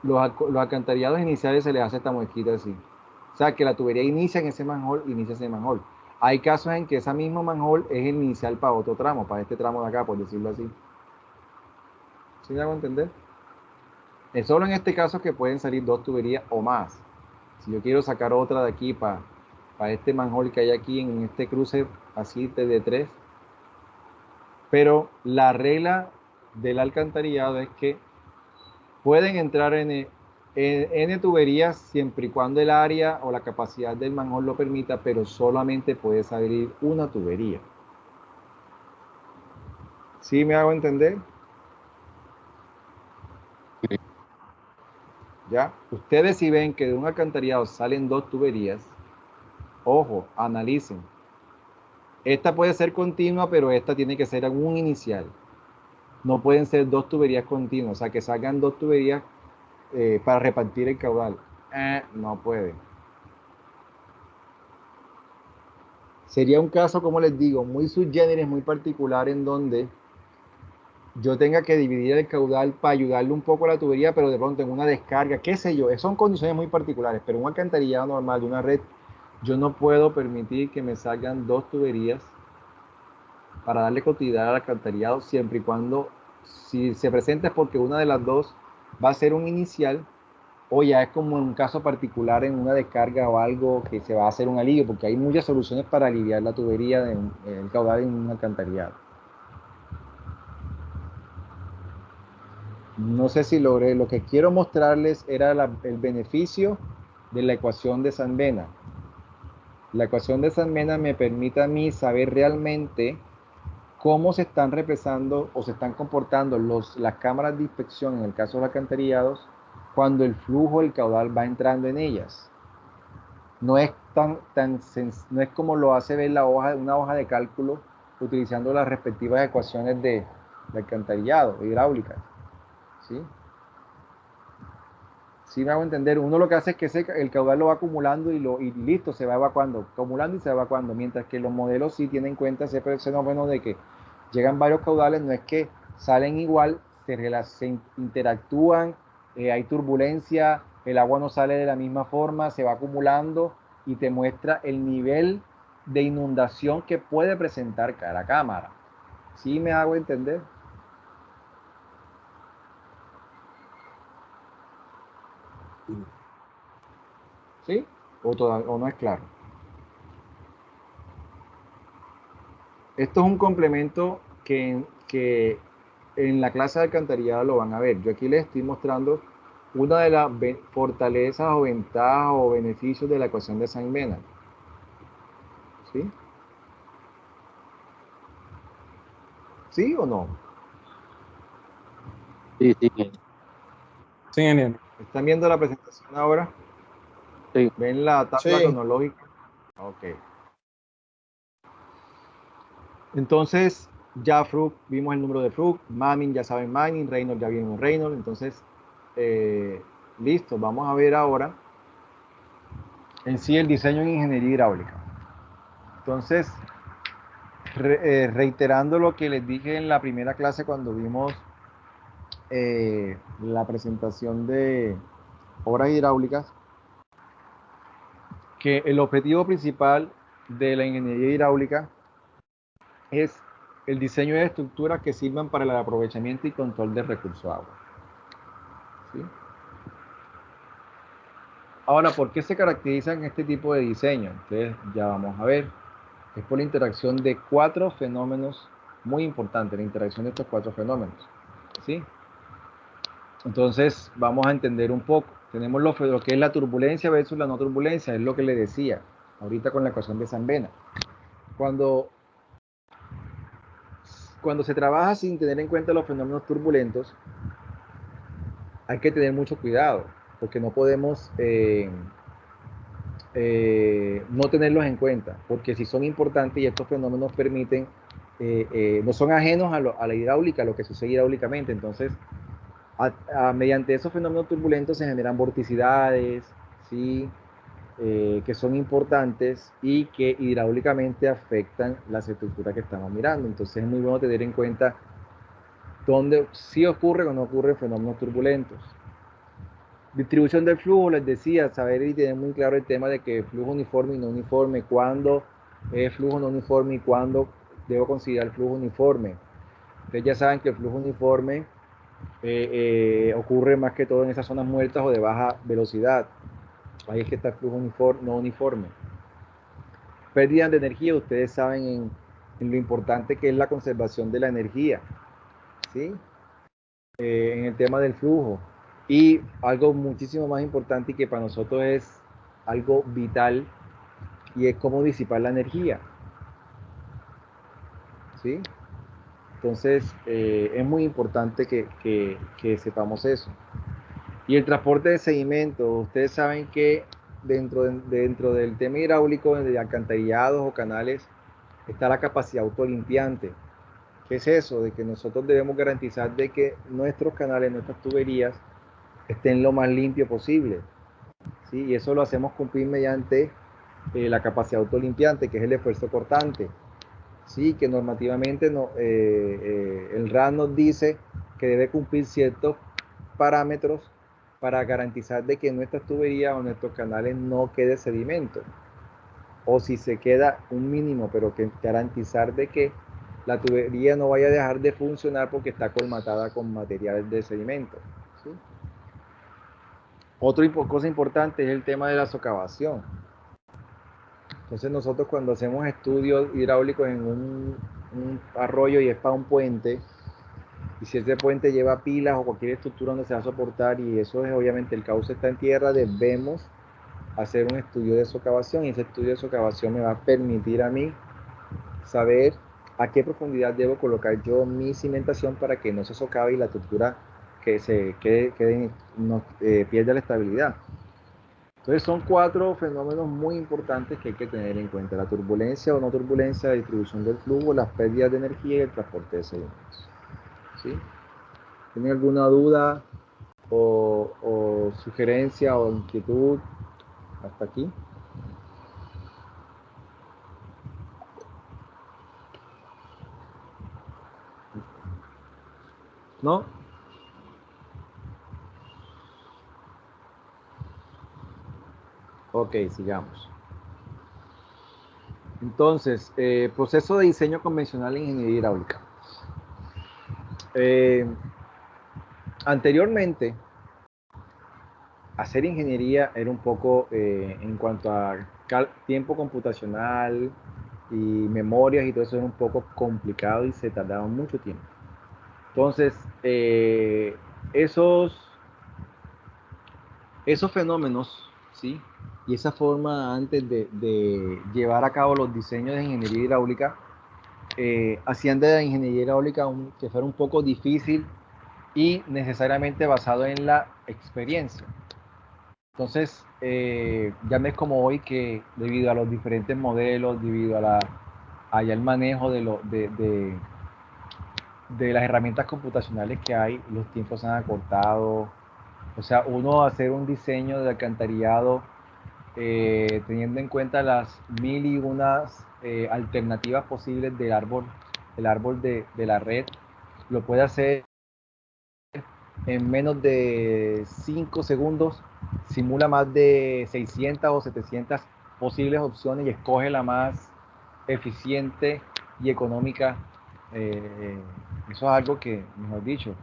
Los alcantarillados iniciales se les hace esta muesquita así. O sea, que la tubería inicia en ese manhole, inicia ese manhole. Hay casos en que esa misma manhole es el inicial para otro tramo, para este tramo de acá, por decirlo así. ¿Sí me hago entender? Es solo en este caso que pueden salir 2 tuberías o más. Si yo quiero sacar otra de aquí para este manhole que hay aquí en este cruce, así de 3. Pero la regla del alcantarillado es que pueden entrar en tuberías siempre y cuando el área o la capacidad del manhole lo permita, pero solamente puede salir una tubería. ¿Sí me hago entender? ¿Ya? Ustedes si ven que de un alcantarillado salen 2 tuberías, ojo, analicen. Esta puede ser continua, pero esta tiene que ser un inicial. No pueden ser 2 tuberías continuas, o sea, que salgan 2 tuberías para repartir el caudal. No puede. Sería un caso, como les digo, muy subgénero, muy particular, en donde yo tenga que dividir el caudal para ayudarle un poco a la tubería, pero de pronto en una descarga, qué sé yo, son condiciones muy particulares, pero un alcantarillado normal de una red, yo no puedo permitir que me salgan 2 tuberías para darle continuidad al alcantarillado, siempre y cuando, si se presenta es porque una de las 2 va a ser un inicial, o ya es como en un caso particular en una descarga o algo que se va a hacer un alivio, porque hay muchas soluciones para aliviar la tubería, el caudal en un alcantarillado. No sé si logré, lo que quiero mostrarles era el beneficio de la ecuación de San Bennett. La ecuación de San Bennett me permite a mí saber realmente cómo se están represando o se están comportando las cámaras de inspección en el caso de los alcantarillados cuando el flujo del caudal va entrando en ellas. No es no es como lo hace ver una hoja de cálculo utilizando las respectivas ecuaciones de alcantarillado, hidráulicas. ¿Sí? ¿Sí me hago entender? Uno lo que hace es que el caudal lo va acumulando y listo, se va evacuando, acumulando y se va evacuando, mientras que los modelos sí tienen en cuenta ese fenómeno de que llegan varios caudales, no es que salen igual, se interactúan, hay turbulencia, el agua no sale de la misma forma, se va acumulando y te muestra el nivel de inundación que puede presentar cada cámara. ¿Sí me hago entender? ¿Sí? ¿O no es claro? Esto es un complemento que en la clase de alcantarillado lo van a ver. Yo aquí les estoy mostrando una de las fortalezas o ventajas o beneficios de la ecuación de Saint-Venant. ¿Sí? ¿Sí o no? Sí, sí, Sí, ingeniero. ¿Están viendo la presentación ahora? sí. ¿Ven la tabla Sí. cronológica? Ok. Entonces, ya Frug, vimos el número de Frug, Manning, ya saben Manning, Reynolds, ya vimos Reynolds. Entonces, listo, vamos a ver ahora en sí el diseño en ingeniería hidráulica. Entonces, reiterando lo que les dije en la primera clase cuando vimos la presentación de obras hidráulicas, que el objetivo principal de la ingeniería hidráulica es el diseño de estructuras que sirvan para el aprovechamiento y control del recurso agua. ¿Sí? Ahora, ¿por qué se caracterizan este tipo de diseño? Entonces, ya vamos a ver. Es por la interacción de 4 fenómenos muy importantes, la interacción de estos 4 fenómenos. ¿Sí? Entonces, vamos a entender un poco. Tenemos lo que es la turbulencia versus la no turbulencia, es lo que le decía ahorita con la ecuación de Saint-Venant. Cuando se trabaja sin tener en cuenta los fenómenos turbulentos, hay que tener mucho cuidado, porque no podemos no tenerlos en cuenta, porque si son importantes y estos fenómenos permiten, no son ajenos a la hidráulica, a lo que sucede hidráulicamente. Entonces, mediante esos fenómenos turbulentos se generan vorticidades, ¿sí? Que son importantes y que hidráulicamente afectan las estructuras que estamos mirando. Entonces es muy bueno tener en cuenta dónde sí ocurre o no ocurren fenómenos turbulentos. Distribución del flujo, les decía, saber y tener muy claro el tema de que flujo uniforme y no uniforme, cuándo es flujo no uniforme y cuándo debo considerar flujo uniforme. Ustedes ya saben que el flujo uniforme ocurre más que todo en esas zonas muertas o de baja velocidad. Ahí es que está el flujo no uniforme. Pérdida de energía, ustedes saben en lo importante que es la conservación de la energía, ¿sí? En el tema del flujo. Y algo muchísimo más importante y que para nosotros es algo vital, y es cómo disipar la energía, ¿sí? Entonces, es muy importante que sepamos eso. Y el transporte de sedimentos, ustedes saben que dentro del tema hidráulico, de alcantarillados o canales, está la capacidad autolimpiante. ¿Qué es eso? De que nosotros debemos garantizar de que nuestros canales, nuestras tuberías, estén lo más limpio posible, ¿sí? Y eso lo hacemos cumplir mediante la capacidad autolimpiante, que es el esfuerzo cortante, ¿sí? Que normativamente el RAN nos dice que debe cumplir ciertos parámetros para garantizar de que en nuestras tuberías o nuestros canales no quede sedimento, o si se queda un mínimo, pero que garantizar de que la tubería no vaya a dejar de funcionar porque está colmatada con materiales de sedimento, ¿sí? Otra cosa importante es el tema de la socavación. Entonces nosotros cuando hacemos estudios hidráulicos en un arroyo y es para un puente, y si ese puente lleva pilas o cualquier estructura donde se va a soportar, y eso es obviamente el cauce está en tierra, debemos hacer un estudio de socavación, y ese estudio de socavación me va a permitir a mí saber a qué profundidad debo colocar yo mi cimentación para que no se socave y la estructura que se no pierda la estabilidad. Entonces son 4 fenómenos muy importantes que hay que tener en cuenta: la turbulencia o no turbulencia, la distribución del flujo, las pérdidas de energía y el transporte de sedimentos. ¿Sí? ¿Tienen alguna duda o sugerencia o inquietud hasta aquí? ¿No? Ok, sigamos. Entonces, proceso de diseño convencional en ingeniería hidráulica. Anteriormente, hacer ingeniería era un poco, en cuanto a tiempo computacional y memorias y todo eso, era un poco complicado y se tardaba mucho tiempo. Entonces, esos fenómenos, ¿sí? Y esa forma antes de llevar a cabo los diseños de ingeniería hidráulica, hacían de la ingeniería hidráulica que fuera un poco difícil y necesariamente basado en la experiencia. Entonces, ya no es como hoy, que debido a los diferentes modelos, debido a allá el manejo de las herramientas computacionales que hay, los tiempos se han acortado. O sea, uno hacer un diseño de alcantarillado teniendo en cuenta las 1001 alternativas posibles del árbol de la red, lo puede hacer en menos de 5 segundos, simula más de 600 o 700 posibles opciones y escoge la más eficiente y económica. Eso es algo que, mejor dicho,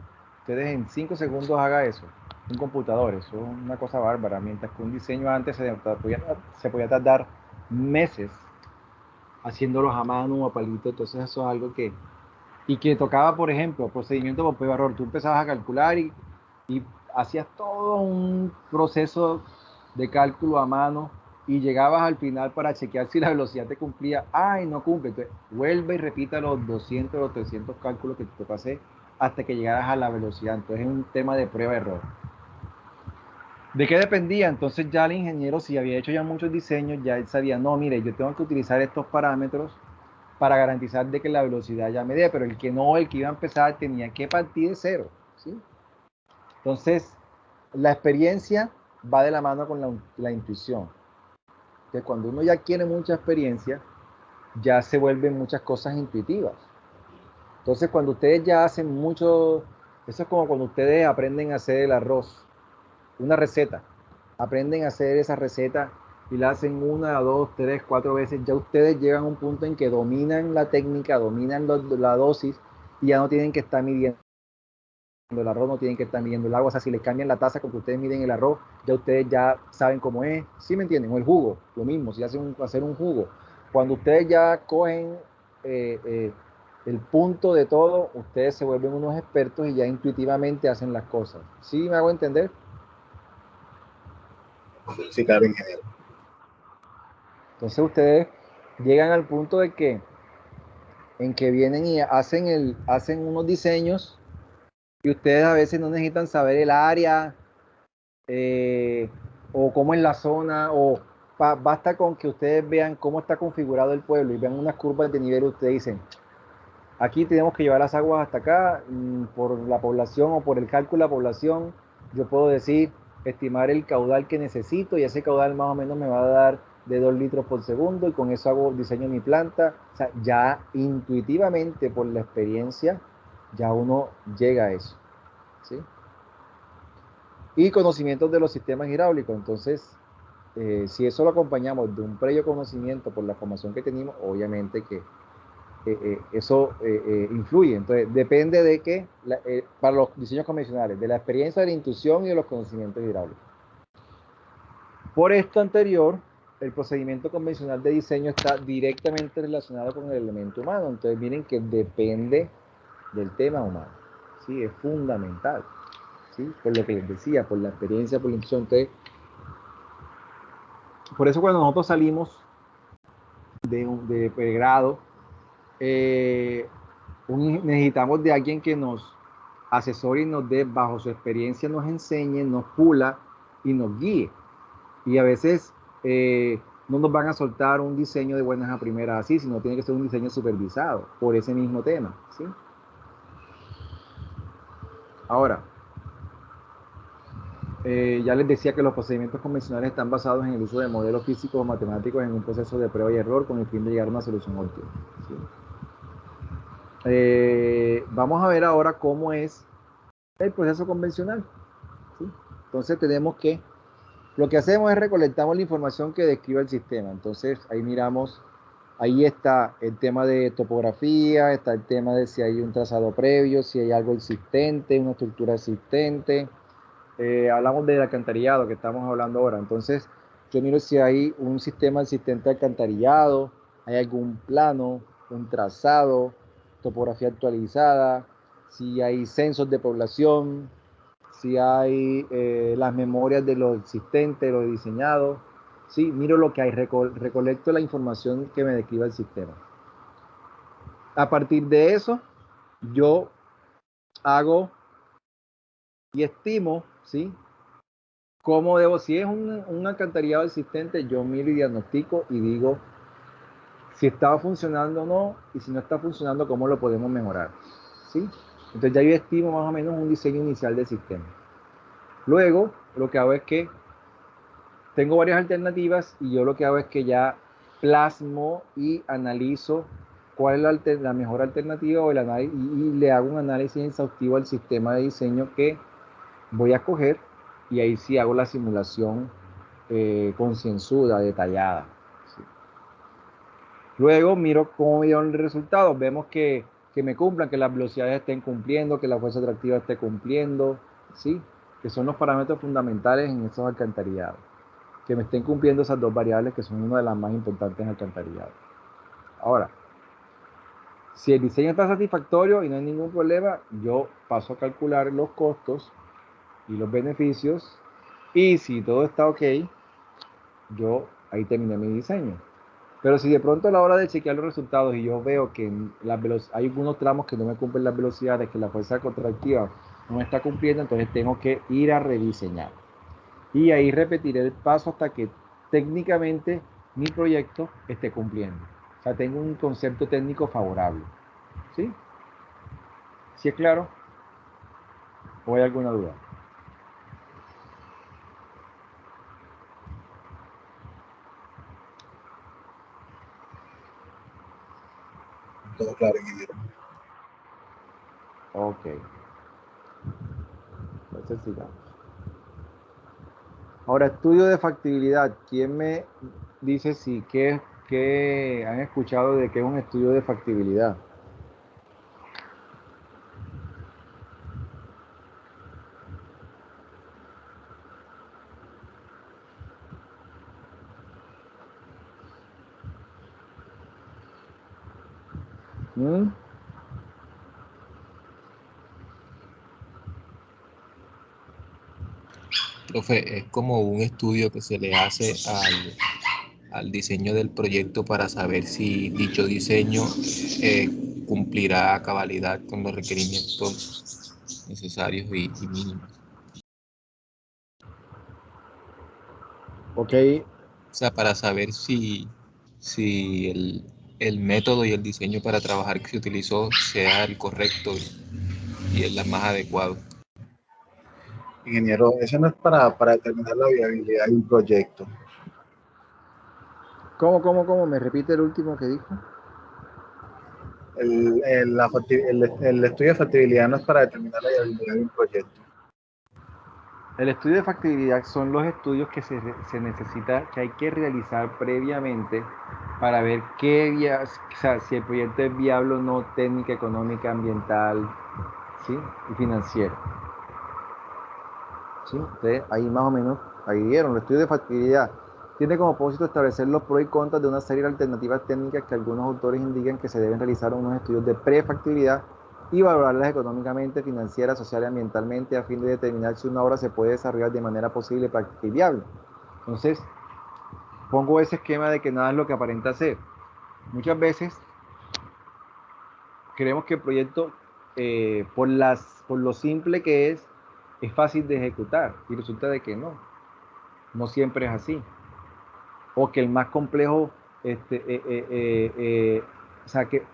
ustedes en 5 segundos haga eso, un computador, eso es una cosa bárbara, mientras que un diseño antes se podía tardar meses haciéndolos a mano o a palito. Entonces eso es algo que tocaba, por ejemplo, procedimiento por prueba error. Tú empezabas a calcular y hacías todo un proceso de cálculo a mano y llegabas al final para chequear si la velocidad te cumplía. ¡Ay, no cumple! Entonces vuelve y repita los 200 o 300 cálculos que te tocó hacer hasta que llegaras a la velocidad. Entonces es un tema de prueba error. ¿De qué dependía? Entonces ya el ingeniero, si había hecho ya muchos diseños, ya él sabía, no, mire, yo tengo que utilizar estos parámetros para garantizar de que la velocidad ya me dé, pero el que iba a empezar, tenía que partir de cero, ¿sí? Entonces, la experiencia va de la mano con la intuición. Entonces, cuando uno ya quiere mucha experiencia, ya se vuelven muchas cosas intuitivas. Entonces, cuando ustedes ya hacen mucho, eso es como cuando ustedes aprenden a hacer el arroz, una receta, aprenden a hacer esa receta y la hacen 1, 2, 3, 4 veces, ya ustedes llegan a un punto en que dominan la técnica, dominan la dosis y ya no tienen que estar midiendo el arroz, no tienen que estar midiendo el agua. O sea, si les cambian la taza con que ustedes miden el arroz, ya ustedes ya saben cómo es. ¿Sí me entienden? O el jugo, lo mismo, si hacen hacer un jugo. Cuando ustedes ya cogen el punto de todo, ustedes se vuelven unos expertos y ya intuitivamente hacen las cosas. ¿Sí me hago entender? Sí, claro, ingeniero. Entonces ustedes llegan al punto de que vienen y hacen unos diseños y ustedes a veces no necesitan saber el área o cómo es la zona, o basta con que ustedes vean cómo está configurado el pueblo y vean unas curvas de nivel. Ustedes dicen, aquí tenemos que llevar las aguas hasta acá, por la población o por el cálculo de la población, yo puedo decir, estimar el caudal que necesito y ese caudal más o menos me va a dar de 2 litros por segundo y con eso diseño mi planta. O sea, ya intuitivamente por la experiencia, ya uno llega a eso, ¿sí? Y conocimientos de los sistemas hidráulicos. Entonces, si eso lo acompañamos de un previo conocimiento por la formación que tenemos, obviamente que eso influye. Entonces, depende de que, para los diseños convencionales, de la experiencia, de la intuición y de los conocimientos hidráulicos. Por esto anterior, el procedimiento convencional de diseño está directamente relacionado con el elemento humano. Entonces, miren que depende del tema humano. ¿Sí? Es fundamental. ¿Sí? Por lo que les decía, por la experiencia, por la intuición. Entonces, por eso cuando nosotros salimos de pregrado, necesitamos de alguien que nos asesore y nos dé, bajo su experiencia, nos enseñe, nos pula y nos guíe. Y a veces no nos van a soltar un diseño de buenas a primeras así, sino tiene que ser un diseño supervisado por ese mismo tema, ¿sí? Ahora, ya les decía que los procedimientos convencionales están basados en el uso de modelos físicos o matemáticos en un proceso de prueba y error con el fin de llegar a una solución óptima, ¿sí? Vamos a ver ahora cómo es el proceso convencional, ¿sí? Entonces tenemos que, lo que hacemos es recolectamos la información que describe el sistema. Entonces ahí miramos, ahí está el tema de topografía, está el tema de si hay un trazado previo, si hay algo existente, una estructura existente. Hablamos del alcantarillado que estamos hablando ahora. Entonces yo miro si hay un sistema existente de alcantarillado, hay algún plano, un trazado, topografía actualizada, si hay censos de población, si hay las memorias de lo existente, de lo diseñado. Sí, miro lo que hay, recolecto la información que me describa el sistema. A partir de eso, yo hago y estimo, ¿sí? ¿Cómo debo? Si es un alcantarillado existente, yo miro y diagnostico y digo si estaba funcionando o no, y si no está funcionando, cómo lo podemos mejorar, ¿sí? Entonces ya yo estimo más o menos un diseño inicial del sistema. Luego, lo que hago es que tengo varias alternativas y yo lo que hago es que ya plasmo y analizo cuál es la mejor alternativa o el análisis, y le hago un análisis exhaustivo al sistema de diseño que voy a escoger, y ahí sí hago la simulación concienzuda, detallada, ¿sí? Luego miro cómo me dieron los resultados, vemos que me cumplan, que las velocidades estén cumpliendo, que la fuerza atractiva esté cumpliendo, ¿sí? Que son los parámetros fundamentales en estos alcantarillados, que me estén cumpliendo esas dos variables que son una de las más importantes en alcantarillado. Ahora, si el diseño está satisfactorio y no hay ningún problema, yo paso a calcular los costos y los beneficios, y si todo está ok, yo ahí terminé mi diseño. Pero si de pronto a la hora de chequear los resultados y yo veo que hay algunos tramos que no me cumplen las velocidades, que la fuerza contractiva no me está cumpliendo, entonces tengo que ir a rediseñar. Y ahí repetiré el paso hasta que técnicamente mi proyecto esté cumpliendo. O sea, tengo un concepto técnico favorable. ¿Sí? ¿Sí es claro? ¿O hay alguna duda? Todo claro, ingeniero. Ok. Entonces sigamos. Ahora, estudio de factibilidad. ¿Quién me dice si qué han escuchado de qué es un estudio de factibilidad? ¿Mm? Profe, es como un estudio que se le hace al diseño del proyecto para saber si dicho diseño cumplirá a cabalidad con los requerimientos necesarios y mínimos. Ok, O sea, para saber si el método y el diseño para trabajar que se utilizó sea el correcto y el más adecuado. Ingeniero, eso no es para determinar la viabilidad de un proyecto. ¿Cómo? ¿Me repite el último que dijo? El estudio de factibilidad no es para determinar la viabilidad de un proyecto. El estudio de factibilidad son los estudios que se necesita, que hay que realizar previamente para ver o sea, si el proyecto es viable o no, técnica, económica, ambiental, ¿sí? Y financiero. ¿Sí? Entonces, ahí más o menos, ahí dieron, el estudio de factibilidad tiene como propósito establecer los pros y contras de una serie de alternativas técnicas que algunos autores indican que se deben realizar unos estudios de prefactibilidad y valorarlas económicamente, financiera, social y ambientalmente a fin de determinar si una obra se puede desarrollar de manera posible, práctica y viable. Entonces, pongo ese esquema de que nada es lo que aparenta ser. Muchas veces creemos que el proyecto, por lo simple que es fácil de ejecutar, y resulta de que no. No siempre es así. O que el más complejo, o sea, que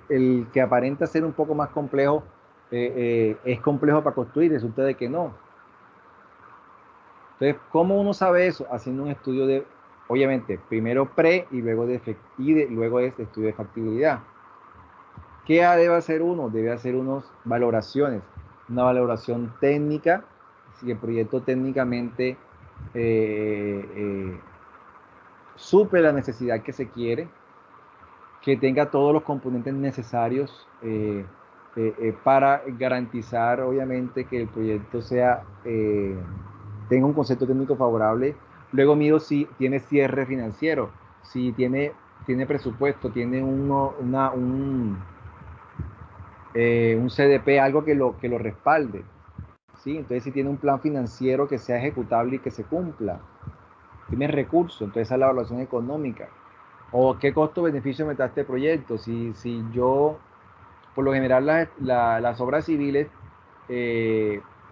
el que aparenta ser un poco más complejo es complejo para construir, resulta de que no. Entonces, ¿cómo uno sabe eso? Haciendo un estudio de, obviamente, primero pre y luego luego es estudio de factibilidad. ¿Qué debe hacer uno? Debe hacer unas valoraciones. Una valoración técnica, si el proyecto técnicamente suple la necesidad que se quiere, que tenga todos los componentes necesarios para garantizar, obviamente, que el proyecto tenga un concepto técnico favorable. Luego mido si tiene cierre financiero, si tiene presupuesto, tiene un CDP, algo que lo respalde. ¿Sí? Entonces, si tiene un plan financiero que sea ejecutable y que se cumpla, tiene recursos, entonces esa es la evaluación económica. O qué costo-beneficio me da este proyecto. Si yo, por lo general, las obras civiles,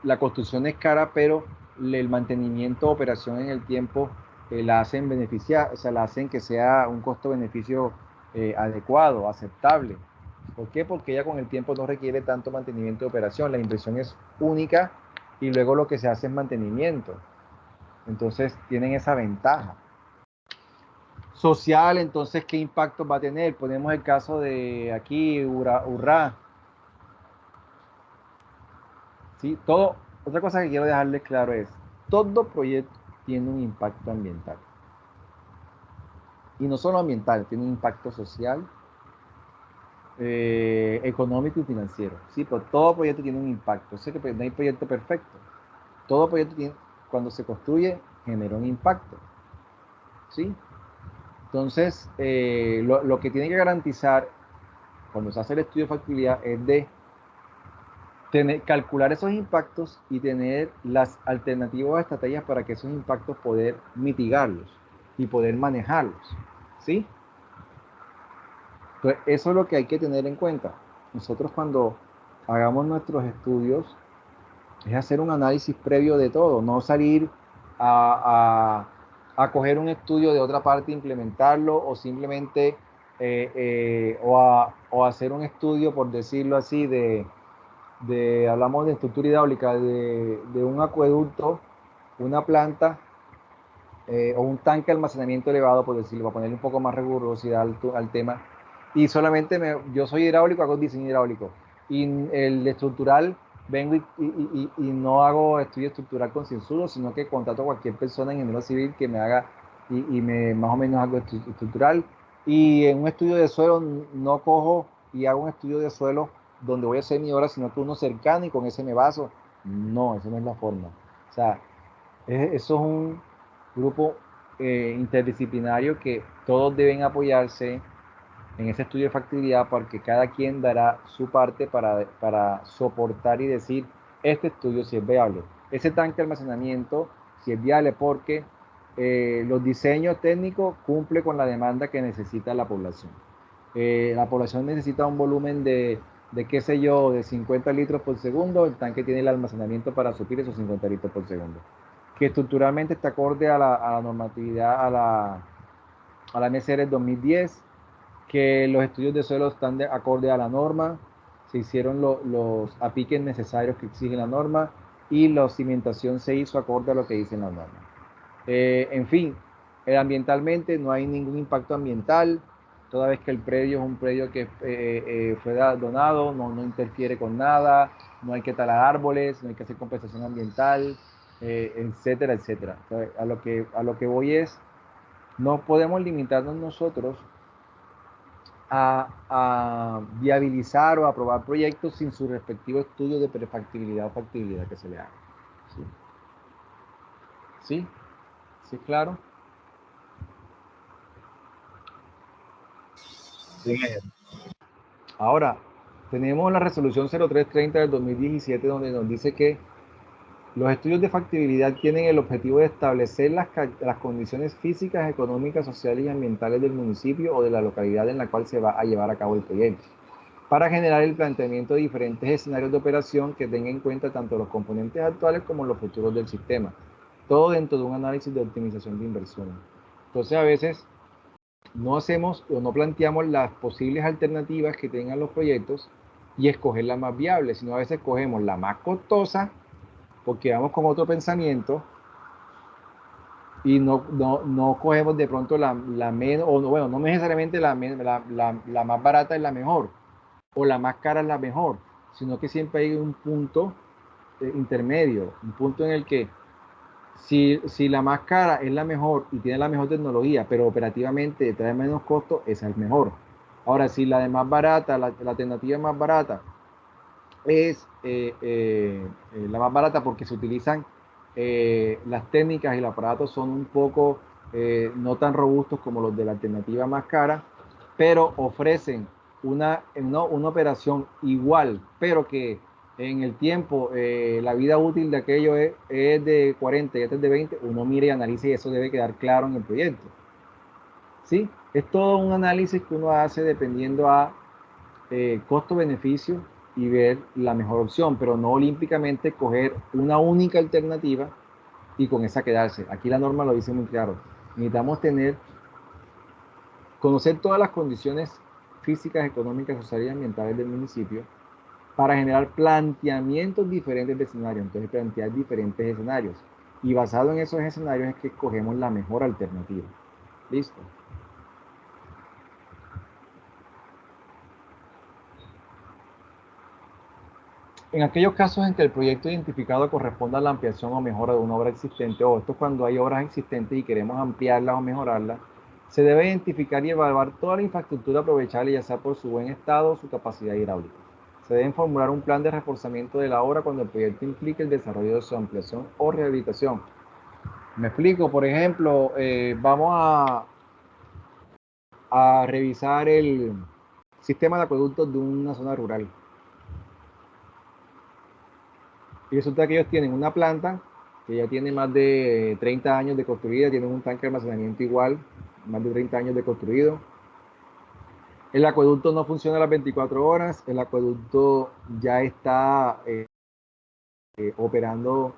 la construcción es cara, pero el mantenimiento, operación en el tiempo, la hacen beneficiar, o sea, la hacen que sea un costo-beneficio adecuado, aceptable. ¿Por qué? Porque ella con el tiempo no requiere tanto mantenimiento de operación, la inversión es única y luego lo que se hace es mantenimiento. Entonces tienen esa ventaja. Social, entonces, ¿qué impacto va a tener? Ponemos el caso de aquí, Urrá. ¿Sí? Otra cosa que quiero dejarles claro es, todo proyecto tiene un impacto ambiental. Y no solo ambiental, tiene un impacto social, económico y financiero. Sí, pero todo proyecto tiene un impacto. Sé que no hay proyecto perfecto. Todo proyecto cuando se construye, genera un impacto. ¿Sí? Entonces, lo que tiene que garantizar cuando se hace el estudio de factibilidad es de calcular esos impactos y tener las alternativas o estrategias para que esos impactos poder mitigarlos y poder manejarlos. ¿Sí? Entonces, eso es lo que hay que tener en cuenta. Nosotros cuando hagamos nuestros estudios es hacer un análisis previo de todo, no salir a coger un estudio de otra parte, implementarlo o simplemente o hacer un estudio, por decirlo así, hablamos de estructura hidráulica, de un acueducto, una planta o un tanque de almacenamiento elevado, por decirlo, para ponerle un poco más rigurosidad al tema. Y solamente yo soy hidráulico, hago diseño hidráulico. Y el estructural, vengo y no hago estudio estructural concienzudo, sino que contrato a cualquier persona, ingeniero civil, que me haga más o menos algo estructural. Y en un estudio de suelo no cojo y hago un estudio de suelo donde voy a hacer mi obra, sino que uno cercano y con ese me baso. No, esa no es la forma. O sea, eso es un grupo interdisciplinario que todos deben apoyarse en ese estudio de factibilidad porque cada quien dará su parte para soportar y decir este estudio si es viable. Ese tanque de almacenamiento si es viable porque los diseños técnicos cumplen con la demanda que necesita la población. La población necesita un volumen de qué sé yo, de 50 litros por segundo, el tanque tiene el almacenamiento para suplir esos 50 litros por segundo. Que estructuralmente está acorde a la normatividad, a la NCR 2010, que los estudios de suelo están acorde a la norma, se hicieron los apiques necesarios que exige la norma y la cimentación se hizo acorde a lo que dice la norma. En fin, ambientalmente no hay ningún impacto ambiental, toda vez que el predio es un predio que fue donado, no interfiere con nada, no hay que talar árboles, no hay que hacer compensación ambiental, etcétera, etcétera. Entonces, a lo que voy es, no podemos limitarnos nosotros a viabilizar o aprobar proyectos sin su respectivo estudio de prefactibilidad o factibilidad que se le haga. ¿Sí? ¿Sí? ¿Sí, claro? Sí. Ahora, tenemos la resolución 0330 del 2017 donde nos dice que los estudios de factibilidad tienen el objetivo de establecer las condiciones físicas, económicas, sociales y ambientales del municipio o de la localidad en la cual se va a llevar a cabo el proyecto, para generar el planteamiento de diferentes escenarios de operación que tengan en cuenta tanto los componentes actuales como los futuros del sistema. todo dentro de un análisis de optimización de inversiones. Entonces a veces no hacemos o no planteamos las posibles alternativas que tengan los proyectos y escoger la más viable, sino a veces cogemos la más costosa porque vamos con otro pensamiento y no cogemos de pronto la menos, o bueno, no necesariamente la más barata es la mejor o la más cara es la mejor, sino que siempre hay un punto intermedio, un punto en el que si la más cara es la mejor y tiene la mejor tecnología, pero operativamente trae menos costo, esa es mejor. Ahora, si la de más barata, la alternativa más barata es la más barata porque se utilizan las técnicas y los aparatos son un poco no tan robustos como los de la alternativa más cara, pero ofrecen una operación igual, pero que en el tiempo la vida útil de aquello es de 40 y este es de 20, uno mire y analice y eso debe quedar claro en el proyecto. ¿Sí? Es todo un análisis que uno hace dependiendo a costo-beneficio y ver la mejor opción, pero no olímpicamente coger una única alternativa y con esa quedarse. Aquí la norma lo dice muy claro. Necesitamos conocer todas las condiciones físicas, económicas, sociales y ambientales del municipio para generar planteamientos diferentes de escenarios. Entonces, plantear diferentes escenarios. Y basado en esos escenarios es que escogemos la mejor alternativa. ¿Listo? En aquellos casos en que el proyecto identificado corresponda a la ampliación o mejora de una obra existente, o esto es cuando hay obras existentes y queremos ampliarlas o mejorarlas, se debe identificar y evaluar toda la infraestructura aprovechable, ya sea por su buen estado o su capacidad hidráulica. Se debe formular un plan de reforzamiento de la obra cuando el proyecto implique el desarrollo de su ampliación o rehabilitación. Me explico, por ejemplo, vamos a revisar el sistema de acueductos de una zona rural. Y resulta que ellos tienen una planta que ya tiene más de 30 años de construida, tienen un tanque de almacenamiento igual, más de 30 años de construido. El acueducto no funciona a las 24 horas, el acueducto ya está operando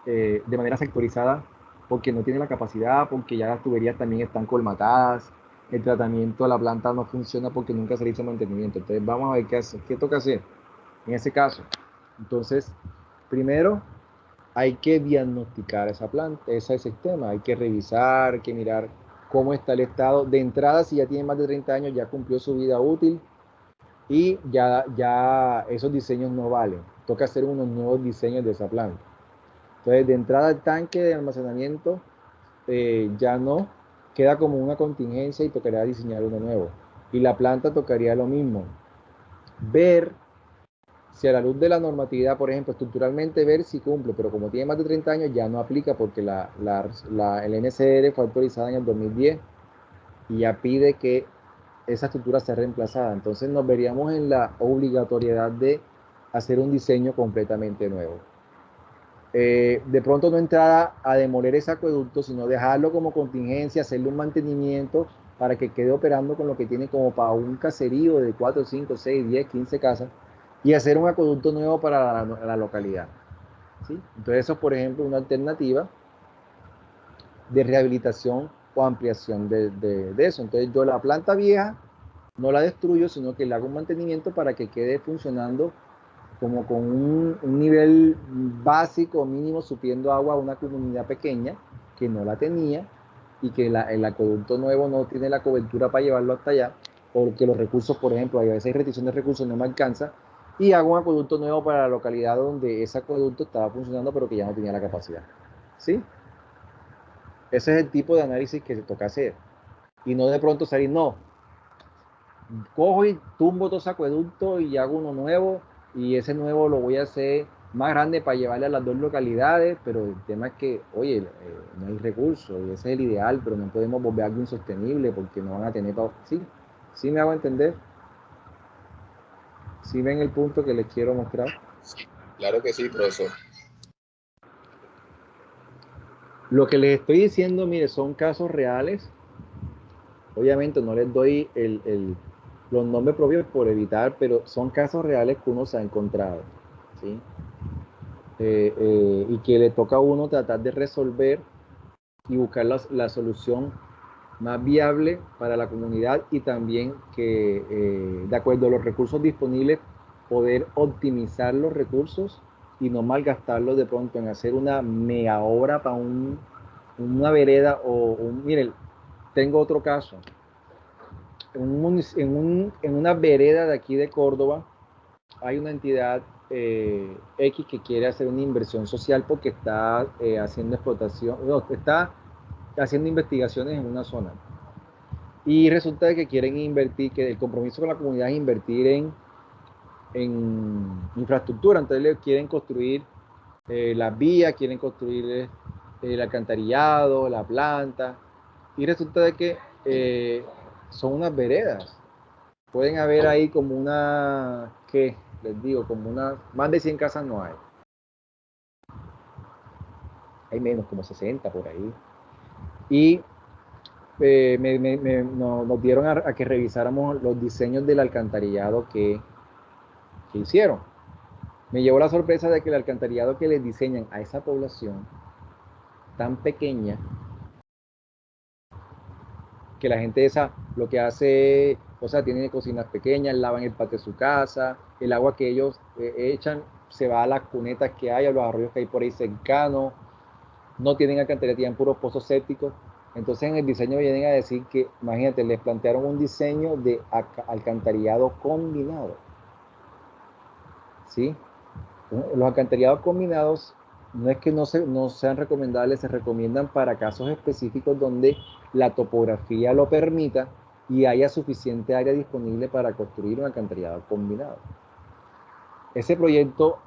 de manera sectorizada porque no tiene la capacidad, porque ya las tuberías también están colmatadas, el tratamiento de la planta no funciona porque nunca se le hizo mantenimiento. Entonces vamos a ver qué toca hacer en ese caso. Entonces, primero hay que diagnosticar esa planta, ese sistema, hay que revisar, hay que mirar cómo está el estado. De entrada, si ya tiene más de 30 años, ya cumplió su vida útil y ya esos diseños no valen. Toca hacer unos nuevos diseños de esa planta. Entonces, de entrada, el tanque de almacenamiento ya no queda como una contingencia y tocaría diseñar uno nuevo. Y la planta tocaría lo mismo. Ver si a la luz de la normatividad, por ejemplo, estructuralmente ver si cumple, pero como tiene más de 30 años ya no aplica porque el NCR fue autorizada en el 2010 y ya pide que esa estructura sea reemplazada. Entonces nos veríamos en la obligatoriedad de hacer un diseño completamente nuevo. De pronto no entrar a demoler ese acueducto, sino dejarlo como contingencia, hacerle un mantenimiento para que quede operando con lo que tiene como para un caserío de 4, 5, 6, 10, 15 casas y hacer un acueducto nuevo para la localidad. ¿Sí? Entonces eso es, por ejemplo, una alternativa de rehabilitación o ampliación de eso. Entonces yo la planta vieja no la destruyo, sino que le hago un mantenimiento para que quede funcionando como con un nivel básico mínimo, supliendo agua a una comunidad pequeña que no la tenía y que el acueducto nuevo no tiene la cobertura para llevarlo hasta allá, porque los recursos, por ejemplo, a veces hay restricción de recursos, no me alcanza, y hago un acueducto nuevo para la localidad donde ese acueducto estaba funcionando pero que ya no tenía la capacidad. ¿Sí? Ese es el tipo de análisis que se toca hacer. Y no de pronto salir, no, cojo y tumbo todo ese acueducto y hago uno nuevo y ese nuevo lo voy a hacer más grande para llevarle a las dos localidades, pero el tema es que, oye, no hay recursos y ese es el ideal, pero no podemos volver algo insostenible porque no van a tener todo. ¿Sí? ¿Sí me hago entender? ¿Sí ven el punto que les quiero mostrar? Sí, claro que sí, profesor. Lo que les estoy diciendo, mire, son casos reales. Obviamente no les doy los nombres propios por evitar, pero son casos reales que uno se ha encontrado. ¿Sí? y que le toca a uno tratar de resolver y buscar la solución más viable para la comunidad y también que, de acuerdo a los recursos disponibles, poder optimizar los recursos y no malgastarlos de pronto en hacer una mega obra para una vereda miren, tengo otro caso. En una vereda de aquí de Córdoba hay una entidad X que quiere hacer una inversión social porque está haciendo explotación, no, está haciendo investigaciones en una zona. Y resulta que quieren invertir, que el compromiso con la comunidad es invertir en infraestructura. Entonces le quieren construir las vías, quieren construir el alcantarillado, la planta. Y resulta de que son unas veredas. Pueden haber ahí como una, ¿qué? Les digo, como más de 100 casas no hay. Hay menos, como 60 por ahí. Y nos dieron a que revisáramos los diseños del alcantarillado que hicieron. Me llevó la sorpresa de que el alcantarillado que les diseñan a esa población tan pequeña, que la gente esa lo que hace, o sea, tienen cocinas pequeñas, lavan el patio de su casa, el agua que ellos echan se va a las cunetas que hay, a los arroyos que hay por ahí cercanos, no tienen alcantarillado, tienen puros pozos sépticos. Entonces en el diseño vienen a decir que, imagínate, les plantearon un diseño de alcantarillado combinado. ¿Sí? Los alcantarillados combinados no es que no sean recomendables, se recomiendan para casos específicos donde la topografía lo permita y haya suficiente área disponible para construir un alcantarillado combinado. Ese proyecto,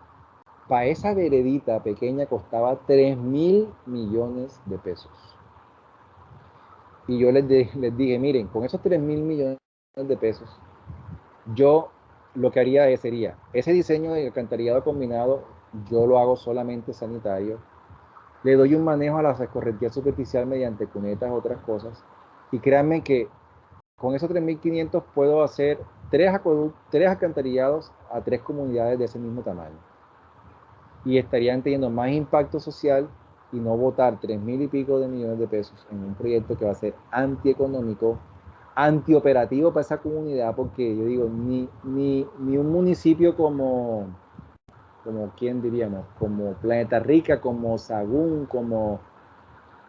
para esa veredita pequeña, costaba 3.000 millones de pesos. Y yo les dije, miren, con esos 3.000 millones de pesos, yo lo que haría sería, ese diseño de alcantarillado combinado, yo lo hago solamente sanitario, le doy un manejo a la escorrentía superficial mediante cunetas, otras cosas, y créanme que con esos 3.500 puedo hacer 3 alcantarillados a 3 comunidades de ese mismo tamaño. Y estarían teniendo más impacto social y no botar 3.000 y pico de millones de pesos en un proyecto que va a ser antieconómico, antioperativo para esa comunidad, porque yo digo, ni un municipio como quién diríamos, como Planeta Rica, como Sagún, como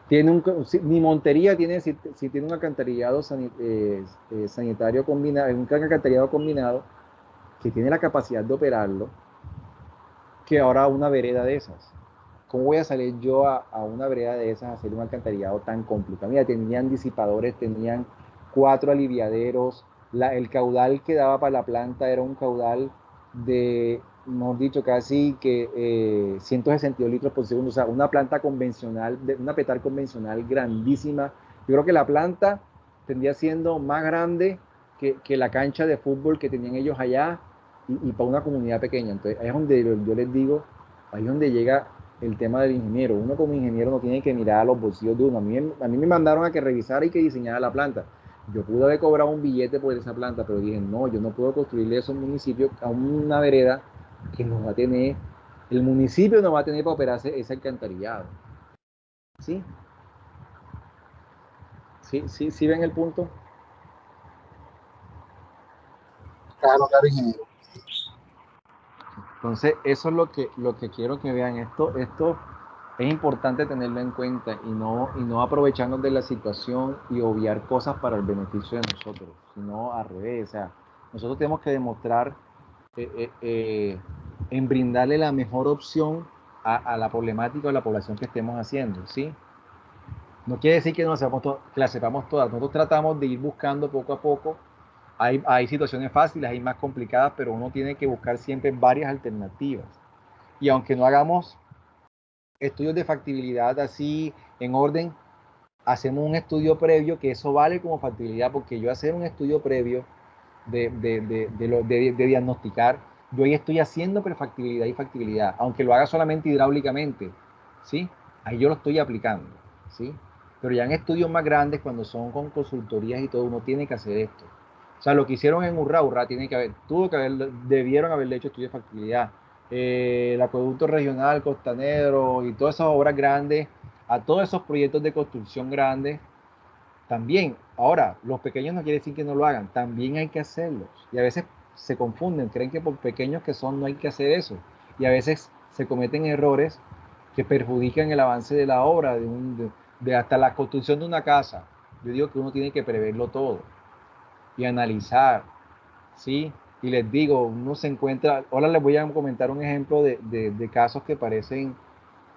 ni Montería tiene, si tiene un alcantarillado sanitario combinado, un alcantarillado combinado que tiene la capacidad de operarlo, que ahora una vereda de esas. ¿Cómo voy a salir yo a una vereda de esas a hacer un alcantarillado tan complicado? Mira, tenían disipadores, tenían 4 aliviaderos, el caudal que daba para la planta era un caudal de, hemos dicho, casi que 162 litros por segundo, o sea, una planta convencional, una petar convencional grandísima. Yo creo que la planta tendría siendo más grande que la cancha de fútbol que tenían ellos allá y para una comunidad pequeña. Entonces, ahí es donde yo les digo, ahí es donde llega el tema del ingeniero. Uno como ingeniero no tiene que mirar a los bolsillos de uno. A mí me mandaron a que revisara y que diseñara la planta. Yo pude haber cobrado un billete por esa planta, pero dije, no, yo no puedo construirle eso a un municipio, a una vereda que no va a tener, el municipio no va a tener para operarse ese alcantarillado. ¿Sí? ¿Sí ven el punto? Claro, ingeniero. Entonces, eso es lo que quiero que vean. Esto es importante tenerlo en cuenta y no aprovecharnos de la situación y obviar cosas para el beneficio de nosotros, sino al revés. O sea, nosotros tenemos que demostrar en brindarle la mejor opción a la problemática o la población que estemos haciendo, ¿sí? No quiere decir que que la sepamos todas. Nosotros tratamos de ir buscando poco a poco. Hay situaciones fáciles, hay más complicadas, pero uno tiene que buscar siempre varias alternativas. Y aunque no hagamos estudios de factibilidad así en orden, hacemos un estudio previo, que eso vale como factibilidad, porque yo hacer un estudio previo de diagnosticar, yo ahí estoy haciendo prefactibilidad y factibilidad, aunque lo haga solamente hidráulicamente, ¿sí? Ahí yo lo estoy aplicando, ¿sí? Pero ya en estudios más grandes, cuando son con consultorías y todo, uno tiene que hacer esto. O sea, lo que hicieron en Urra tiene que haber, debieron haberle hecho estudios de factibilidad. el acueducto regional, costanero y todas esas obras grandes, a todos esos proyectos de construcción grandes, también, ahora, los pequeños no quiere decir que no lo hagan, también hay que hacerlos. Y a veces se confunden, creen que por pequeños que son no hay que hacer eso. Y a veces se cometen errores que perjudican el avance de la obra, de hasta la construcción de una casa. Yo digo que uno tiene que preverlo todo y analizar, ¿sí? Y les digo, uno se encuentra, ahora les voy a comentar un ejemplo de casos que parecen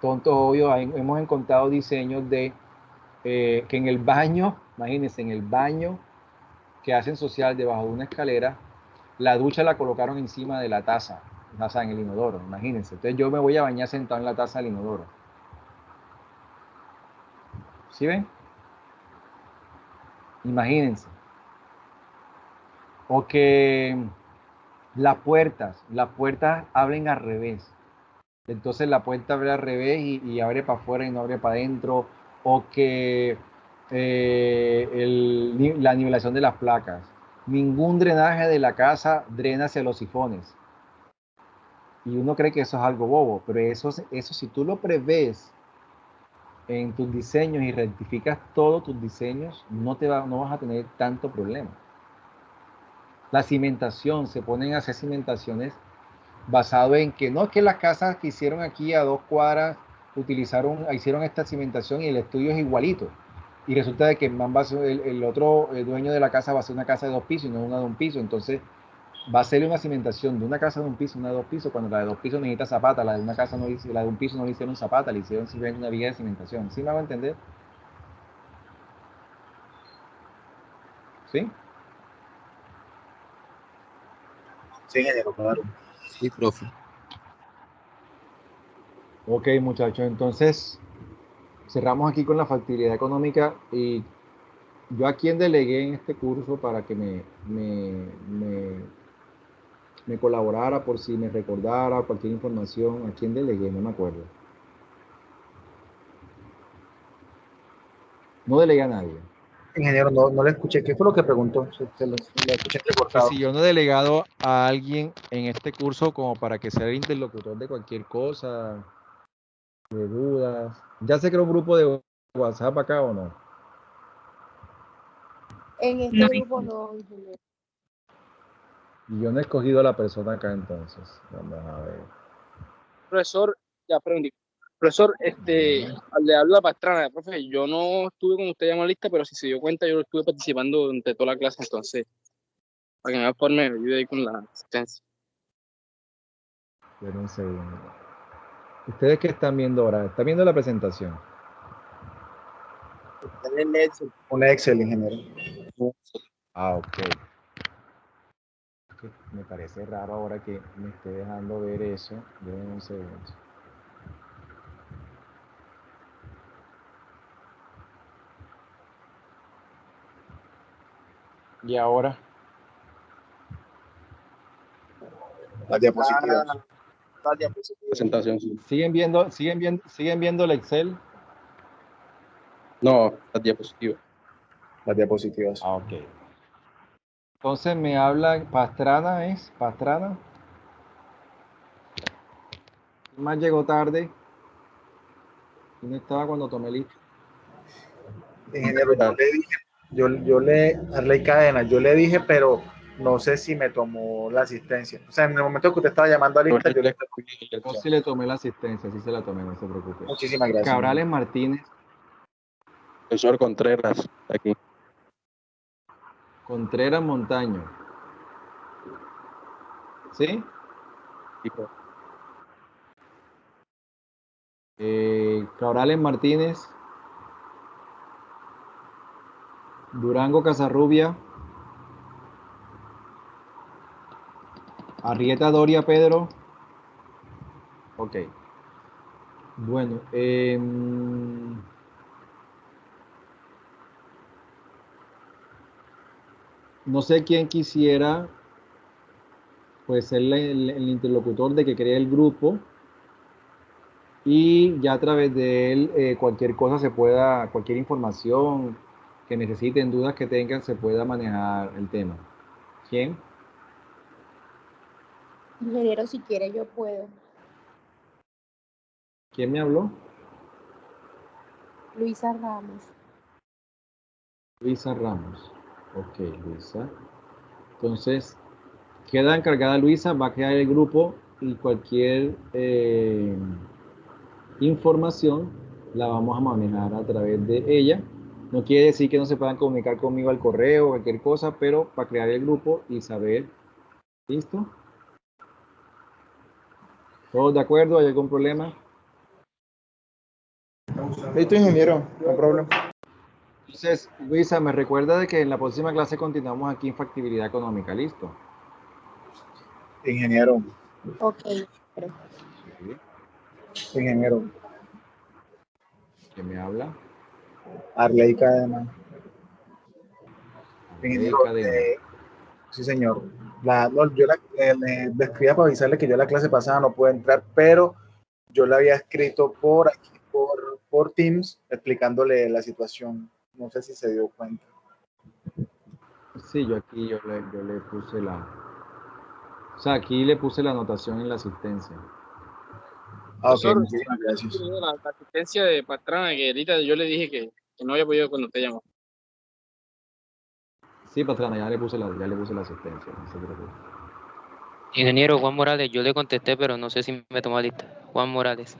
tontos, obvios. Hemos encontrado diseños de que en el baño, imagínense, en el baño que hacen social debajo de una escalera, la ducha la colocaron encima de la taza, o sea, en el inodoro, imagínense. Entonces yo me voy a bañar sentado en la taza del inodoro. ¿Sí ven? Imagínense. O que las puertas abren al revés. Entonces la puerta abre al revés y abre para afuera y no abre para adentro. O que la nivelación de las placas. Ningún drenaje de la casa drena hacia los sifones. Y uno cree que eso es algo bobo, pero eso si tú lo prevés en tus diseños y rectificas todos tus diseños, no vas a tener tanto problema. La cimentación, se ponen a hacer cimentaciones basado en que no es que las casas que hicieron aquí a 2 cuadras hicieron esta cimentación y el estudio es igualito. Y resulta de que el otro dueño de la casa va a hacer una casa de 2 pisos y no una de 1 piso. Entonces va a hacerle una cimentación de una casa de 1 piso, una de 2 pisos, cuando la de 2 pisos necesita zapata, la de una casa no, la de 1 piso no le hicieron zapata, le hicieron simplemente una viga de cimentación. ¿Sí me hago entender? ¿Sí? Sí, ingeniero, claro. Sí, profe. Ok, muchachos, entonces cerramos aquí con la factibilidad económica y yo a quien delegué en este curso para que me colaborara por si me recordara cualquier información, a quien delegué, no me acuerdo. No delegué a nadie. Ingeniero, no le escuché. ¿Qué fue lo que preguntó? Lo escuché Que recortado. si yo no he delegado a alguien en este curso como para que sea el interlocutor de cualquier cosa, de dudas. ¿Ya se creó un grupo de WhatsApp acá o no? En este No. grupo no, ingeniero. Y yo no he escogido a la persona acá entonces. Vamos a ver. Profesor, ya, perdón, profesor, le hablo a Pastrana, profe, yo no estuve con usted en la lista, pero si se dio cuenta, yo estuve participando durante toda la clase, entonces, para que me forme, me ayude ahí con la asistencia. Esperen un segundo. ¿Ustedes qué están viendo ahora? ¿Están viendo la presentación? Un Excel, ingeniero. Ah, ok. Me parece raro ahora que me esté dejando ver eso. Denme un segundo. ¿Y ahora? Las diapositivas. Presentación, sí. ¿Siguen viendo el Excel? No, las diapositivas. Las diapositivas. Ah, ok. Entonces me habla Pastrana, ¿es? Pastrana. ¿Quién más llegó tarde? ¿Quién estaba cuando tomé lista? Ingeniero, yo le Arley Cadena, yo le dije, pero no sé si me tomó la asistencia. O sea, en el momento que usted estaba llamando a lista, yo le... Yo sí le tomé la asistencia, sí se la tomé, no se preocupe. Muchísimas gracias. Cabrales Martínez. Profesor Contreras, aquí. Contreras Montaño. ¿Sí? Cabrales Martínez. Durango Casarrubia. Arrieta Doria Pedro. Ok. Bueno, no sé quién quisiera pues ser el interlocutor de que cree el grupo y ya a través de él cualquier cosa cualquier información que necesiten, dudas que tengan, se pueda manejar el tema. ¿Quién? Ingeniero, si quiere yo puedo. ¿Quién me habló? Luisa Ramos. Luisa Ramos. Ok, Luisa. Entonces, queda encargada Luisa, va a crear el grupo y cualquier información la vamos a manejar a través de ella. No quiere decir que no se puedan comunicar conmigo al correo o cualquier cosa, pero para crear el grupo y saber. ¿Listo? ¿Todos de acuerdo? ¿Hay algún problema? Listo, ingeniero, no hay problema. Entonces, Luisa, me recuerda de que en la próxima clase continuamos aquí en factibilidad económica. ¿Listo? Ingeniero, Ok. ingeniero, ¿Quién me habla? Arley Cadena. Ingeniero, Cadena. sí señor. Yo me escribía para avisarle que yo la clase pasada no pude entrar, pero yo le había escrito por aquí, por Teams, explicándole la situación. No sé si se dio cuenta. Sí, yo aquí yo le puse la... O sea, aquí le puse la anotación en la asistencia. Ok, Profesor, muchísimas gracias. la asistencia de Pastrana, que ahorita yo le dije que no había podido cuando te llamó. Sí, Patrana, ya le puse la asistencia. No se preocupe. Ingeniero Juan Morales, yo le contesté, pero no sé si me tomó lista. Juan Morales.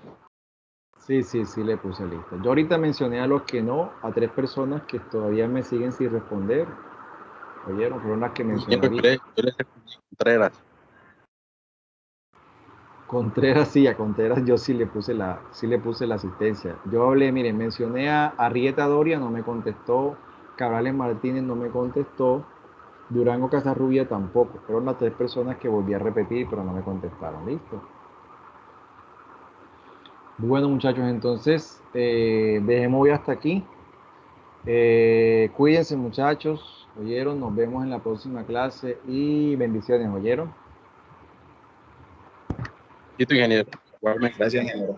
Sí, le puse lista. Yo ahorita mencioné a los que no, a 3 personas que todavía me siguen sin responder. ¿Oyeron? Fueron las que mencioné ahorita. Yo le respondí Contreras. Contreras, sí, a Contreras yo sí le puse la asistencia. Yo hablé, miren, mencioné a Arrieta Doria, no me contestó. Cabrales Martínez no me contestó. Durango Casarrubia tampoco. Fueron las 3 personas que volví a repetir, pero no me contestaron. ¿Listo? Bueno, muchachos, entonces dejemos hoy hasta aquí. Cuídense, muchachos. ¿Oyeron? Nos vemos en la próxima clase y bendiciones. ¿Oyeron? Y tu ingeniero. Gracias, ingeniero.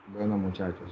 Bueno, muchachos.